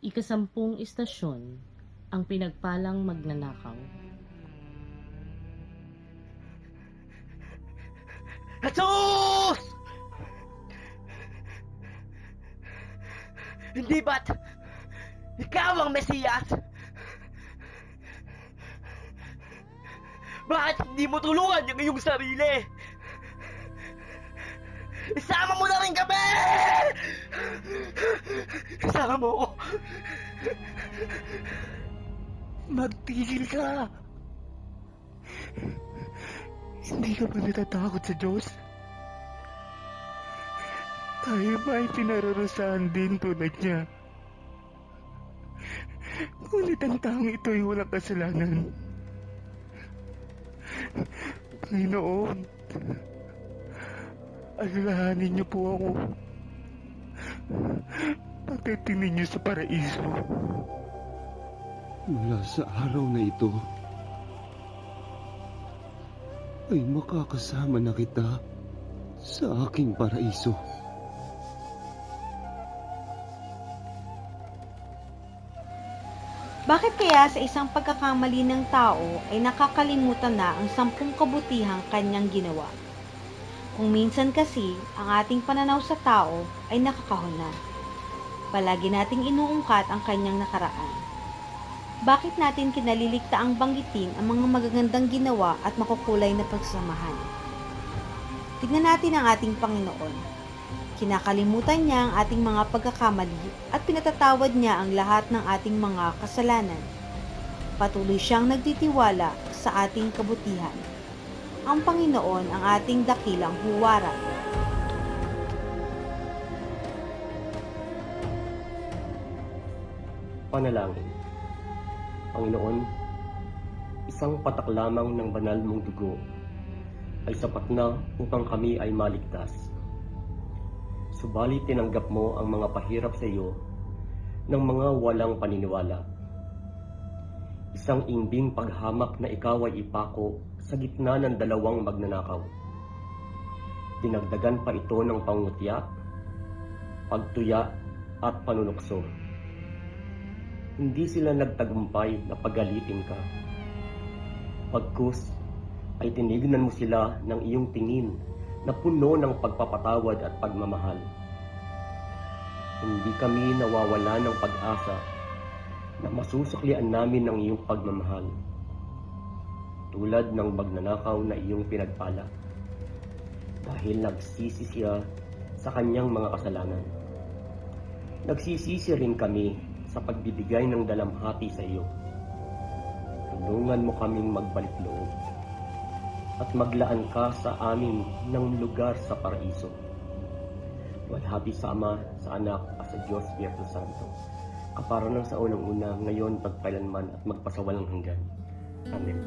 H: Ika-10 istasyon, ang pinagpalang magnanakaw.
N: Jesus! Hindi ba't ikaw ang Mesiyas? Bakit hindi mo tulungan yung iyong sarili? Isama mo na rin kami! Isama mo ako. Magtigil ka.
E: Hindi ka ba natatakot sa Diyos? Tayo ba ay pinararusahan din tulad niya? Ngunit ang taong ito ay walang kasalanan. Panginoon, alalahanin niyo po ako. Pagdating niyo sa paraiso. Mula sa araw na ito, ay makakasama na kita sa aking paraiso.
B: Bakit kaya sa isang pagkakamali ng tao ay nakakalimutan na ang 10 kabutihang kanyang ginawa? Kung minsan kasi ang ating pananaw sa tao ay nakakahon na. Palagi nating inuungkat ang kanyang nakaraan. Bakit natin kinaliligtaang banggitin ang mga magagandang ginawa at makukulay na pagsamahan? Tignan natin ang ating Panginoon. Kinakalimutan niya ang ating mga pagkakamali at pinatatawad niya ang lahat ng ating mga kasalanan. Patuloy siyang nagtitiwala sa ating kabutihan. Ang Panginoon ang ating dakilang huwaran.
D: Panalangin. Panginoon, isang patak lamang ng banal mong dugo ay sapat na upang kami ay maligtas. Subalit tinanggap mo ang mga pahirap sa iyo ng mga walang paniniwala. Isang imbing paghamak na ikaw ay ipako sa gitna ng dalawang magnanakaw. Dinagdagan pa ito ng pangutya, pagtuya at panunukso. Hindi sila nagtagumpay na pagalitin ka. Pagkus ay tinignan mo sila ng iyong tingin na puno ng pagpapatawad at pagmamahal. Hindi kami nawawala ng pag-asa na masusuklian namin ng iyong pagmamahal, tulad ng magnanakaw na iyong pinagpala, dahil nagsisi siya sa kanyang mga kasalanan. Nagsisisi rin kami sa pagbibigay ng dalamhati sa iyo. Tulungan mo kaming magbalik loob at maglaan ka sa amin ng lugar sa paraiso. Walhati sa Ama, sa Anak, at sa Diyos Espiritu Santo, kapara ng sa unang-una, ngayon, pagkailanman, at magpasawalang hanggan. Amen.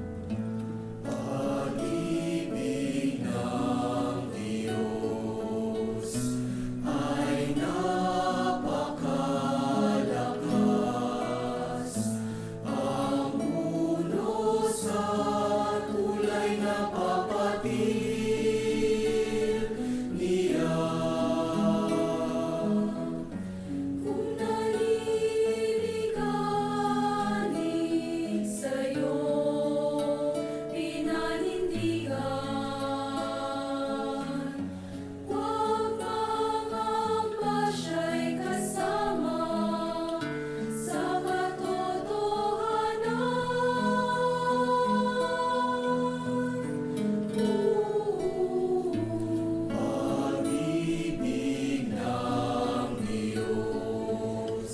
K: Pag-ibig ng Diyos ay napakalakas. Ang mundo sa tulay na papatil niya. Kung naliliganig sa'yo pinanindigan, huwag mangamba siya'y kasama sa katotohanan. Pag-ibig ng Diyos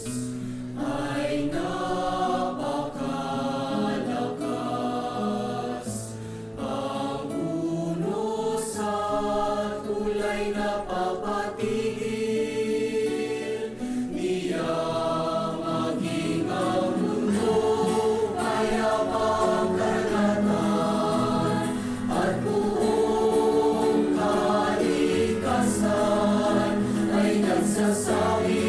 K: ay napakalakas. Ang puno sa tulay na papatigil niya. Maging ang mundo ay apangkalatan at buong kalikasan ay nagsasabi,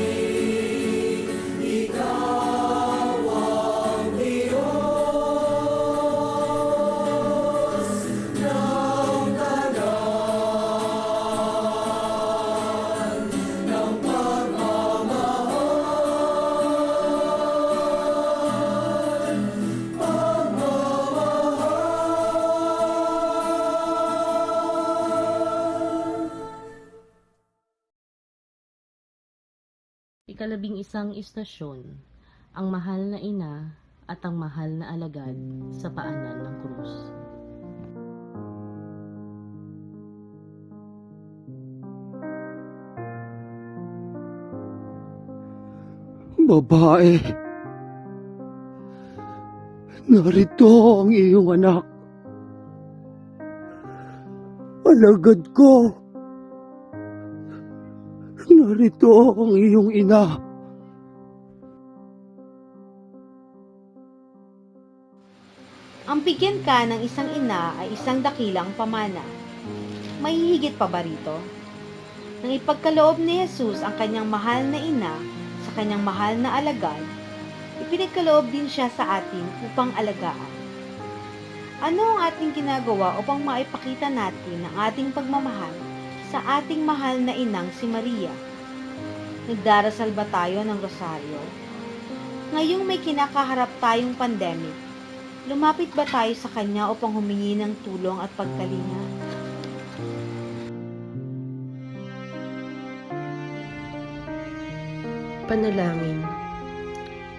K: Ikaw ang Diyos ng tanan, ng pagmamahal.
H: Ikalabing-isang istasyon, ang mahal na ina at ang mahal na alagad sa paanan ng krus.
E: Babae, narito ang iyong anak. Alagad ko. Narito ang iyong ina.
B: Ang bigyan ka ng isang ina ay isang dakilang pamana. May higit pa ba rito? Nang ipagkaloob ni Jesus ang kanyang mahal na ina sa kanyang mahal na alagad, ipinagkaloob din siya sa atin upang alagaan. Ano ang ating ginagawa upang maipakita natin ang ating pagmamahal sa ating mahal na inang si Maria? Nagdarasal ba tayo ng rosaryo? Ngayong may kinakaharap tayong pandemic, lumapit ba tayo sa kanya upang humingi ng tulong at pagkalinga?
F: Panalangin.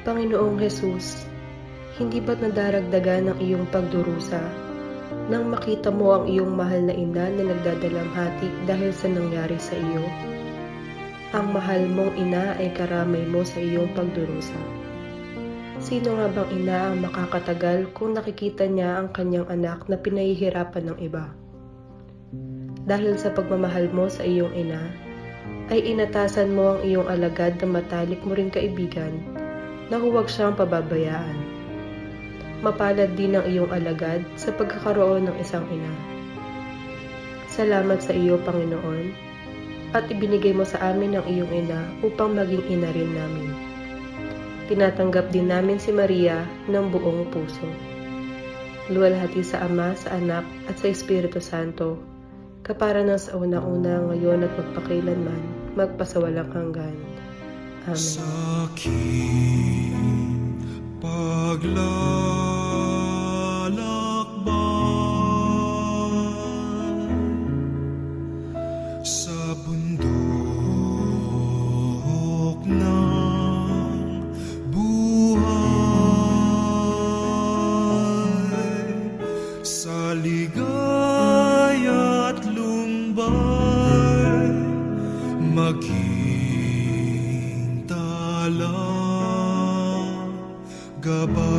F: Panginoong Hesus, hindi ba't nadaragdagan ang iyong pagdurusa nang makita mo ang iyong mahal na ina na nagdadalamhati dahil sa nangyari sa iyo? Ang mahal mong ina ay karamay mo sa iyong pagdurusa. Sino nga bang ina ang makakatagal kung nakikita niya ang kanyang anak na pinahihirapan ng iba? Dahil sa pagmamahal mo sa iyong ina, ay inatasan mo ang iyong alagad na matalik mo ring kaibigan na huwag siyang pababayaan. Mapalad din ang iyong alagad sa pagkakaroon ng isang ina. Salamat sa iyo, Panginoon, at ibinigay mo sa amin ang iyong ina upang maging ina rin namin. Tinatanggap din namin si Maria ng buong puso. Luwalhati sa Ama, sa Anak, at sa Espiritu Santo, kapara ng sa unang-una, ngayon at magpakailanman, magpasawalang hanggan. Amen.
K: Sa aking paglalakbay sa bundok ng buhay, sa ligaya't lumbay, maging talang gabay.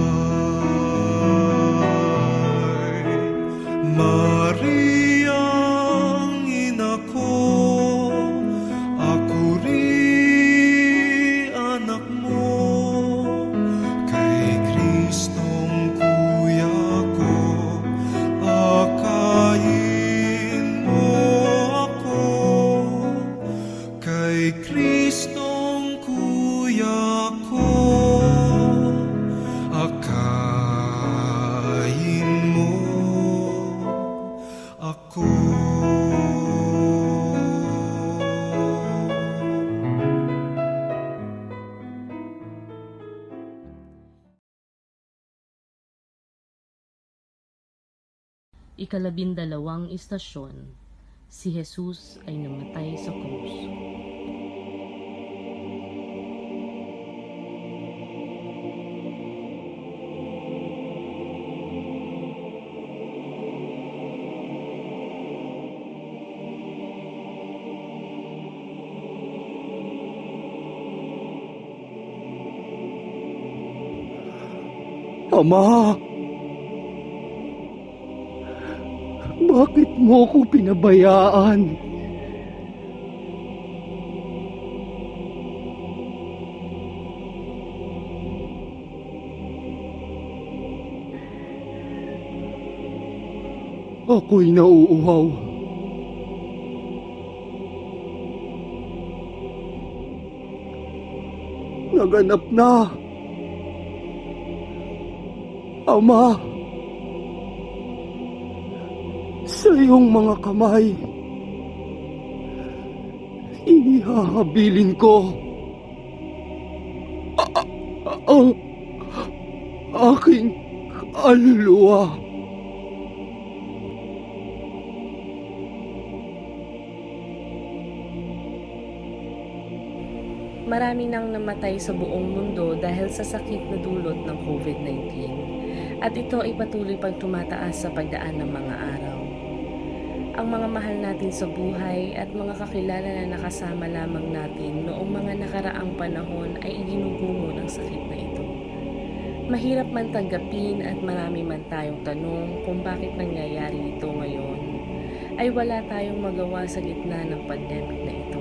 K: Mariang ina ko, ako rin anak mo, kay Kristong kuya ko, akayin mo ako, kay Kristong kuya ko, akayin mo ako.
H: Ikalabindalawang istasyon, si Jesus ay namatay sa krus.
E: Ama! Bakit mo ko pinabayaan? Ako'y nauuhaw. Naganap na. Ama, sa iyong mga kamay, inihahabilin ko ang aking kaluluwa.
H: Marami nang namatay sa buong mundo dahil sa sakit na dulot ng COVID-19. At ito ay patuloy pang tumataas sa pagdaan ng mga araw. Ang mga mahal natin sa buhay at mga kakilala na nakasama lamang natin noong mga nakaraang panahon ay iginugumo ng sakit na ito. Mahirap man tanggapin at marami man tayong tanong kung bakit nangyayari ito ngayon, ay wala tayong magawa sa gitna ng pandemic na ito.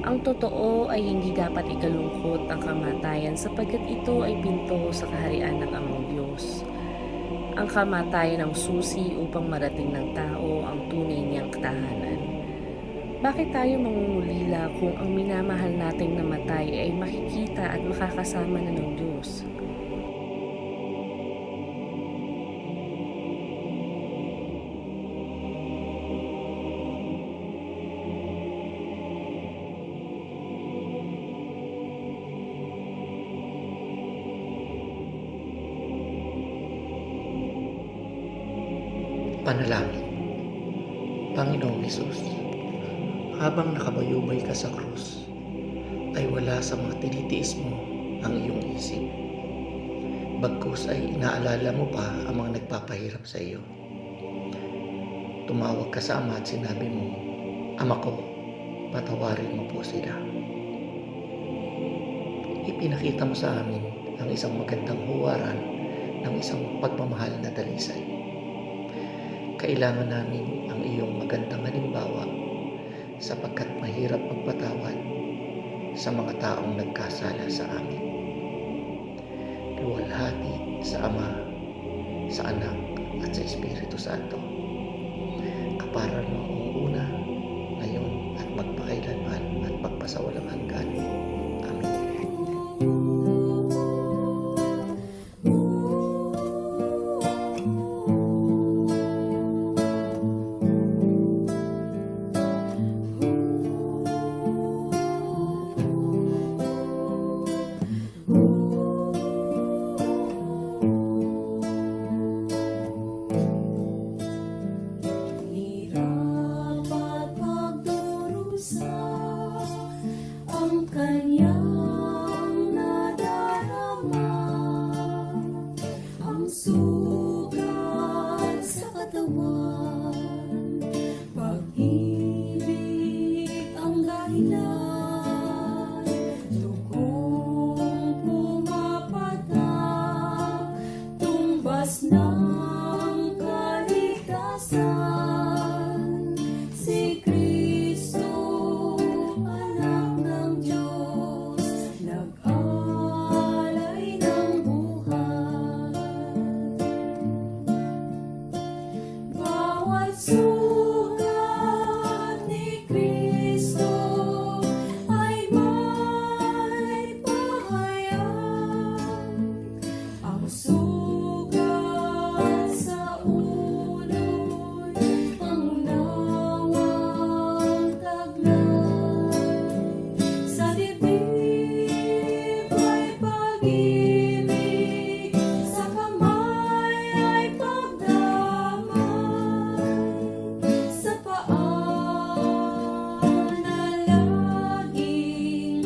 H: Ang totoo ay hindi dapat ikalungkot ang kamatayan sapagkat ito ay pinto sa kaharian ng Amang Diyos. Ang kamatayan ang susi upang marating ng tao ang tunay niyang tahanan. Bakit tayo mangungulila kung ang minamahal nating namatay ay makikita at makakasama na ng Diyos?
J: Panalangin. Panginoong Hesus, habang nakabayubay ka sa krus, ay wala sa mga tinitiis mo ang iyong isip. Bagkus ay inaalala mo pa ang mga nagpapahirap sa iyo. Tumawag ka sa Ama at sinabi mo, Ama ko, patawarin mo po sila. Ipinakita mo sa amin ang isang magandang huwaran ng isang pagmamahal na dalisay. Kailangan namin ang iyong magandang halimbawa sapagkat mahirap magpatawad sa mga taong nagkasala sa amin.
C: luwalhati sa Ama, sa Anak, at sa Espiritu Santo, kapara noong una, ngayon, at magpakailanman, at magpasawalang hanggan. Amen.
P: Hirap at pagdurusa ang kanyang nadarama, ang sugat sa katawan, pag-ibig ang dahilan, dugong pumapatak, tumbas ng kaligtasan, si Kristo, anak ng Diyos, nag-alay ng buhay. Bawat sugat ni Kristo ay may pahayag, ang sugat sa ulo'y pangunawang taglay, sa dibdib ay pag-ibig, sa kamay ay pagdamay, sa paa na laging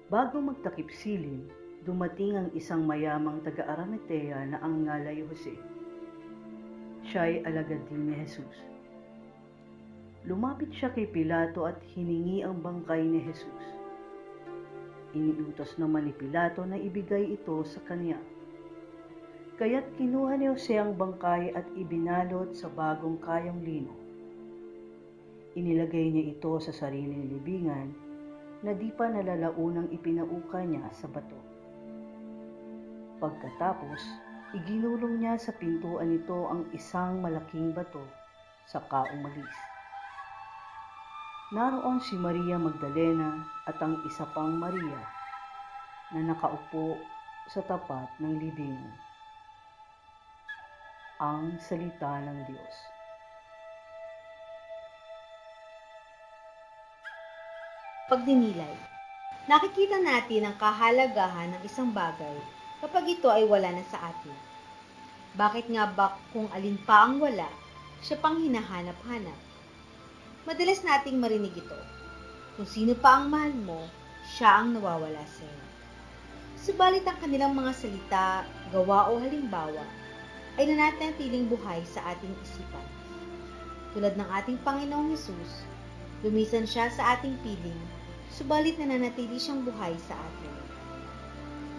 G: Bago magtakip silim, dumating ang isang mayamang taga-Arimatea na ang ngalay Jose. Siya'y alagad din ni Jesus. Lumapit siya kay Pilato at hiningi ang bangkay ni Jesus. Iniutos naman ni Pilato na ibigay ito sa kanya. Kaya't kinuha ni Jose ang bangkay at ibinalot sa bagong kayong lino. Inilagay niya ito sa sariling libingan na di pa nalalaunang ipinauka niya sa bato. Pagkatapos, iginulong niya sa pintuan nito ang isang malaking bato sa kaumalis. Naroon si Maria Magdalena at ang isa pang Maria na nakaupo sa tapat ng libingan. Ang salita ng Diyos.
B: Pagdinilay. Nakikita natin ang kahalagahan ng isang bagay kapag ito ay wala na sa atin. Bakit nga ba kung alin pa ang wala, siya pang hinahanap-hanap? Madalas nating marinig ito. Kung sino pa ang mahal mo, siya ang nawawala sa iyo. Subalit ang kanilang mga salita, gawa o halimbawa ay nananatiling buhay sa ating isipan. Tulad ng ating Panginoong Hesus, lumisan siya sa ating piling, subalit nananatili siyang buhay sa atin.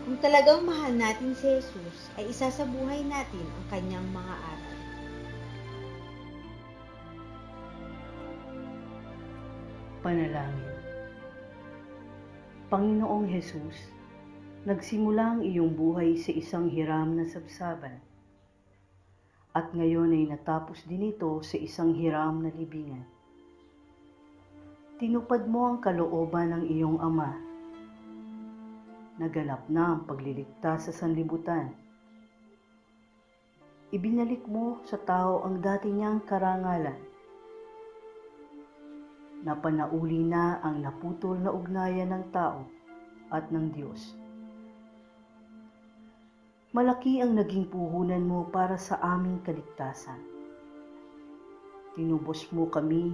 B: Kung talagang mahal natin si Jesus, ay isa sa buhay natin ang kanyang mga aral.
G: Panalangin. Panginoong Jesus, nagsimula ang iyong buhay sa isang hiram na sabsaban, at ngayon ay natapos din ito sa isang hiram na libingan. Tinupad mo ang kalooban ng iyong Ama. Naganap na ang pagliligtas sa sanlibutan. Ibinalik mo sa tao ang dati niyang karangalan. Napanauli na ang naputol na ugnayan ng tao at ng Diyos. Malaki ang naging puhunan mo para sa aming kaligtasan. Tinubos mo kami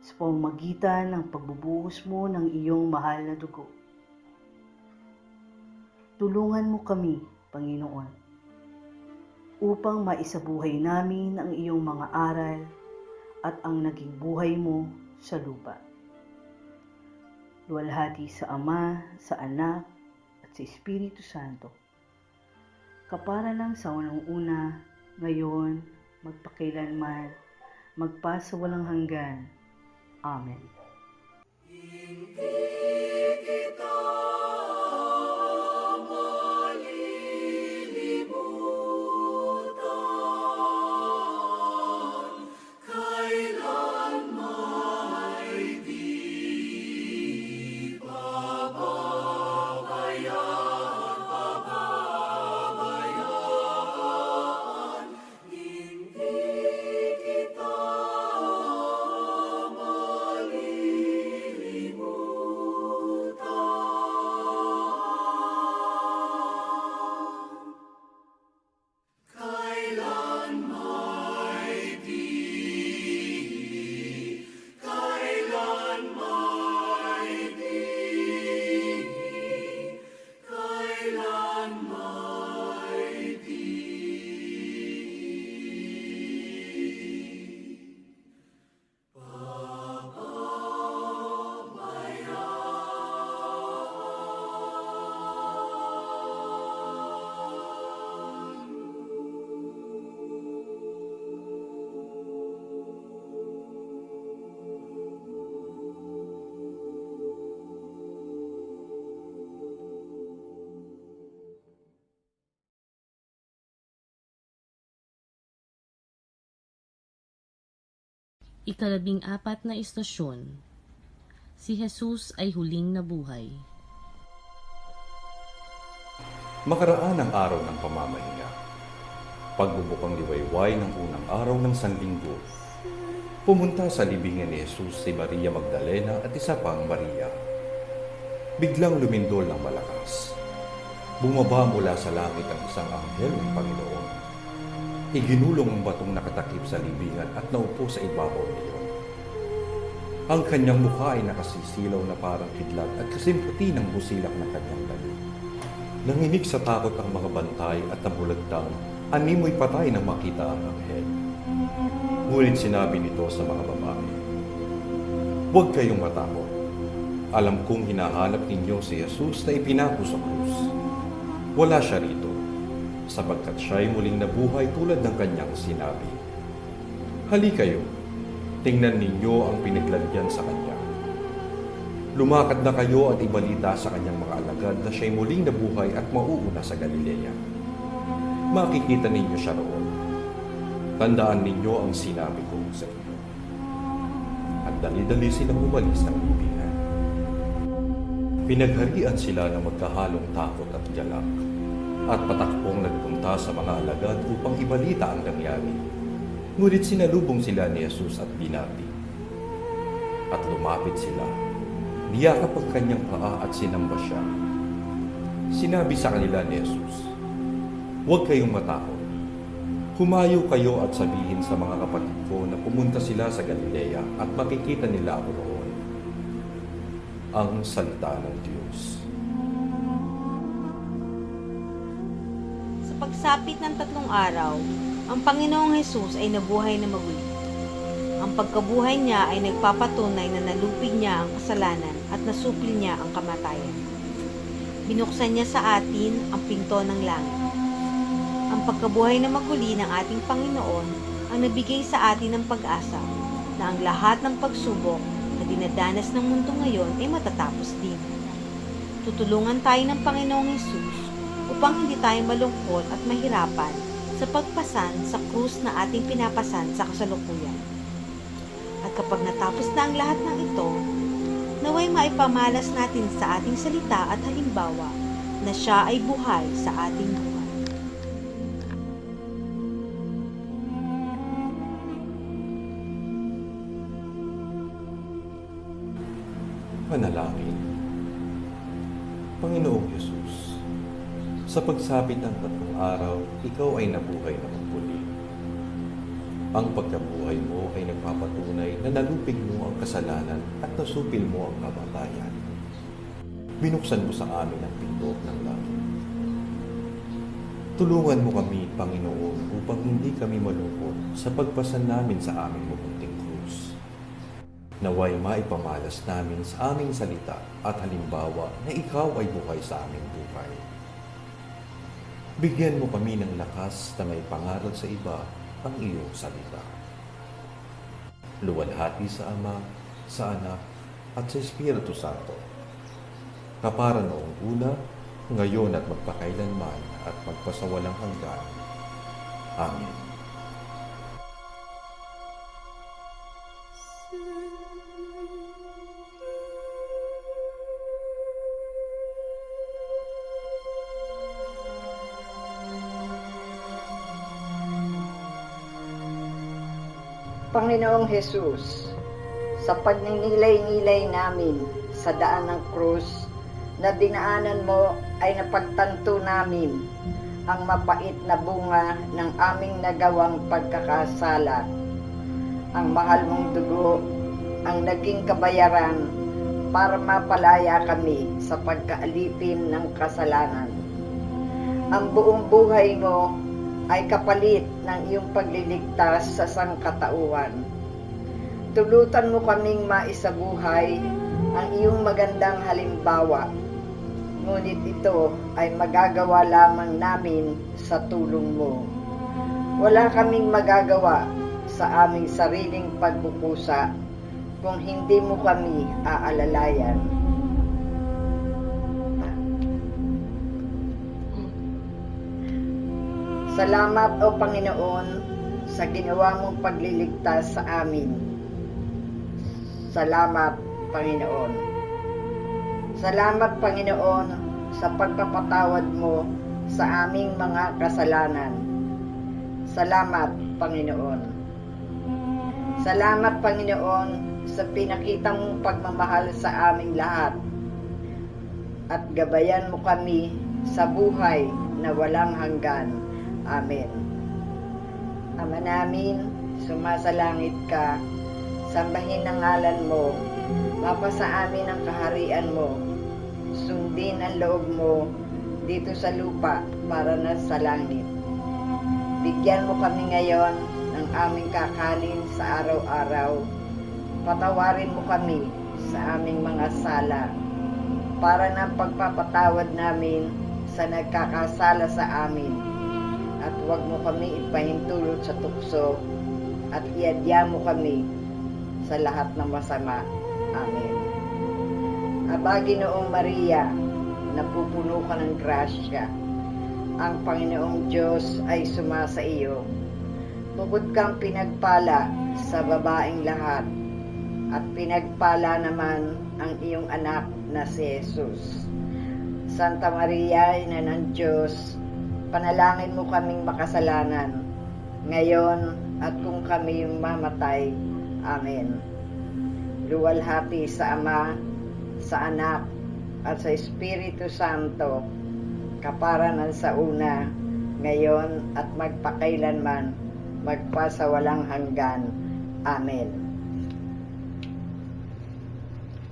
G: sa pamamagitan ng pagbubuhos mo ng iyong mahal na dugo. Tulungan mo kami, Panginoon, upang maisabuhay namin ang iyong mga aral at ang naging buhay mo sa lupa. Luwalhati sa Ama, sa Anak, at sa Espiritu Santo, kapara lang sa unang-una, ngayon, magpakailanman, magpasawalang hanggan. Amen.
H: Ikalabing-apat na istasyon. Si Jesus ay huling nabuhay.
I: Makaraan ang araw ng pamamahinga. Pagbubukang liwayway ng unang araw ng Sanlinggo, pumunta sa libingan ni Jesus si Maria Magdalena at isa pang Maria. Biglang lumindol ng malakas. Bumaba mula sa langit ang isang anghel ng Panginoon. Iginulong ang batong nakatakip sa libingan at naupo sa ibabaw niyon. Ang kanyang mukha ay nakasisilaw na parang kidlat at kasimputi ng busilak ng kanyang dali. Nanginig sa takot ang mga bantay at nabulagtang animoy patay nang makita ang anghel. Ngunit sinabi nito sa mga babae, "Huwag kayong matakot. Alam kong hinahanap ninyo si Jesus na ipinako sa krus. Wala siya rito, sapagkat siya'y muling nabuhay tulad ng kanyang sinabi. Halika kayo, tingnan ninyo ang pinaglagyan sa kanya. Lumakad na kayo at ibalita sa kanyang mga alagad na siya'y muling nabuhay at mauuna sa Galilea. Makikita ninyo siya roon. Tandaan ninyo ang sinabi ko sa inyo." At dali-dali silang umalis ng libingan. Pinagharian sila ng magkahalong takot at galak, at patakbong nagpunta sa mga alagad upang ibalita ang nangyari. Ngunit sinalubong sila ni Jesus at binati. At lumapit sila, niyakap ang kanyang paa at sinamba siya. Sinabi sa kanila ni Jesus, "Huwag kayong matakot. Humayo kayo at sabihin sa mga kapatid ko na pumunta sila sa Galilea at makikita nila ako roon." Ang salita ng Diyos.
B: Pagsapit ng 3 araw, ang Panginoong Hesus ay nabuhay na maguli. Ang pagkabuhay niya ay nagpapatunay na nalupig niya ang kasalanan at nasupli niya ang kamatayan. Binuksan niya sa atin ang pinto ng langit. Ang pagkabuhay na maguli ng ating Panginoon ang nabigay sa atin ng pag-asa na ang lahat ng pagsubok na dinadanas ng mundo ngayon ay matatapos din. Tutulungan tayo ng Panginoong Hesus upang hindi tayo malungkot at mahirapan sa pagpasan sa krus na ating pinapasan sa kasalukuyan. At kapag natapos na ang lahat ng ito, naway maipamalas natin sa ating salita at halimbawa na siya ay buhay sa ating buhay.
I: Manalangin. Panginoong Hesus, sa pagsapit ng 3 araw, ikaw ay nabuhay na magpuli. Ang pagkabuhay mo ay nagpapatunay na nalupig mo ang kasalanan at nasupil mo ang kamatayan. Binuksan mo sa amin ang pinto ng langit. Tulungan mo kami, Panginoon, upang hindi kami malungkot sa pagpasan namin sa aming mabuting krus. Naway maipamalas namin sa aming salita at halimbawa na ikaw ay buhay sa aming buhay. Bigyan mo kami ng lakas na may pangaral sa iba ang iyong salita. Luwalhati sa Ama, sa Anak, at sa Espiritu Santo. Kapara noong una, ngayon at magpakailanman at magpasawalang hanggan. Amen.
L: Panginoong Jesus, sa pagninilay-nilay namin sa daan ng krus na dinaanan mo ay napagtanto namin ang mapait na bunga ng aming nagawang pagkakasala. Ang mahal mong dugo ang naging kabayaran para mapalaya kami sa pagkaalipin ng kasalanan. Ang buong buhay mo ay kapalit ng iyong pagliligtas sa sangkatauhan. Tulutan mo kaming maisabuhay ang iyong magandang halimbawa, ngunit ito ay magagawa lamang namin sa tulong mo. Wala kaming magagawa sa aming sariling pagbukusa kung hindi mo kami aalalayan. Salamat o Panginoon sa ginawa mong pagliligtas sa amin. Salamat, Panginoon. Salamat, Panginoon, sa pagpapatawad mo sa aming mga kasalanan. Salamat, Panginoon. Salamat, Panginoon, sa pinakita mong pagmamahal sa aming lahat. At gabayan mo kami sa buhay na walang hanggan. Amen. Ama namin, sumasalangit ka, sambahin ang ngalan mo, mapasa amin ang kaharian mo, sundin ang loob mo dito sa lupa para na sa langit. Bigyan mo kami ngayon ng aming kakanin sa araw-araw. Patawarin mo kami sa aming mga sala para na pagpapatawad namin sa nagkakasala sa amin. At huwag mo kami ipahintulot sa tukso at iadya mo kami sa lahat ng masama. Amen. Aba, Ginoong Maria, napupuno ka ng grasya. Ang Panginoong Diyos ay sumasa iyo. Bukod kang pinagpala sa babaeng lahat, at pinagpala naman ang iyong anak na si Jesus. Santa Maria, Ina ng Diyos, panalangin mo kaming makasalanan, ngayon at kung kami mamatay. Amen. Luwalhati sa Ama, sa Anak, at sa Espiritu Santo, kapara ng sa una, ngayon at magpakailanman, magpasawalang hanggan. Amen.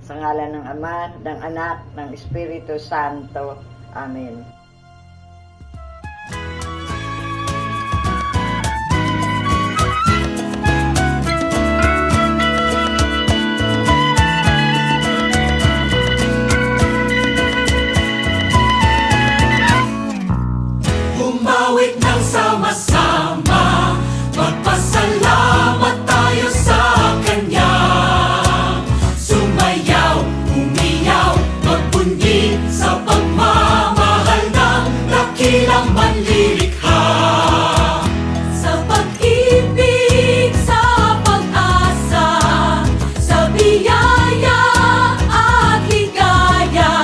L: Sa ngalan ng Ama, ng Anak, ng Espiritu Santo. Amen.
P: Umawit ng sama-sama, magpasalamat tayo sa Kanya. Sumayaw, umiyaw, magpunyi sa pagmamahal ng dakilang manlilikha. Sa pag-ibig, sa pag-asa, sa biyaya at ligaya,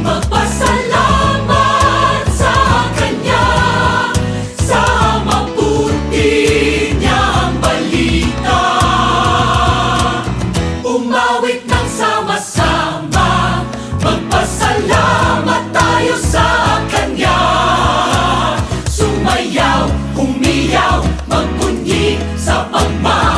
P: magpasalamat sa Kanya, sa mabuti niyang balita. Umawit ng sama-sama, magpasalamat tayo sa Kanya. Sumayaw, umiyaw, magpunyi sa pagmamahal.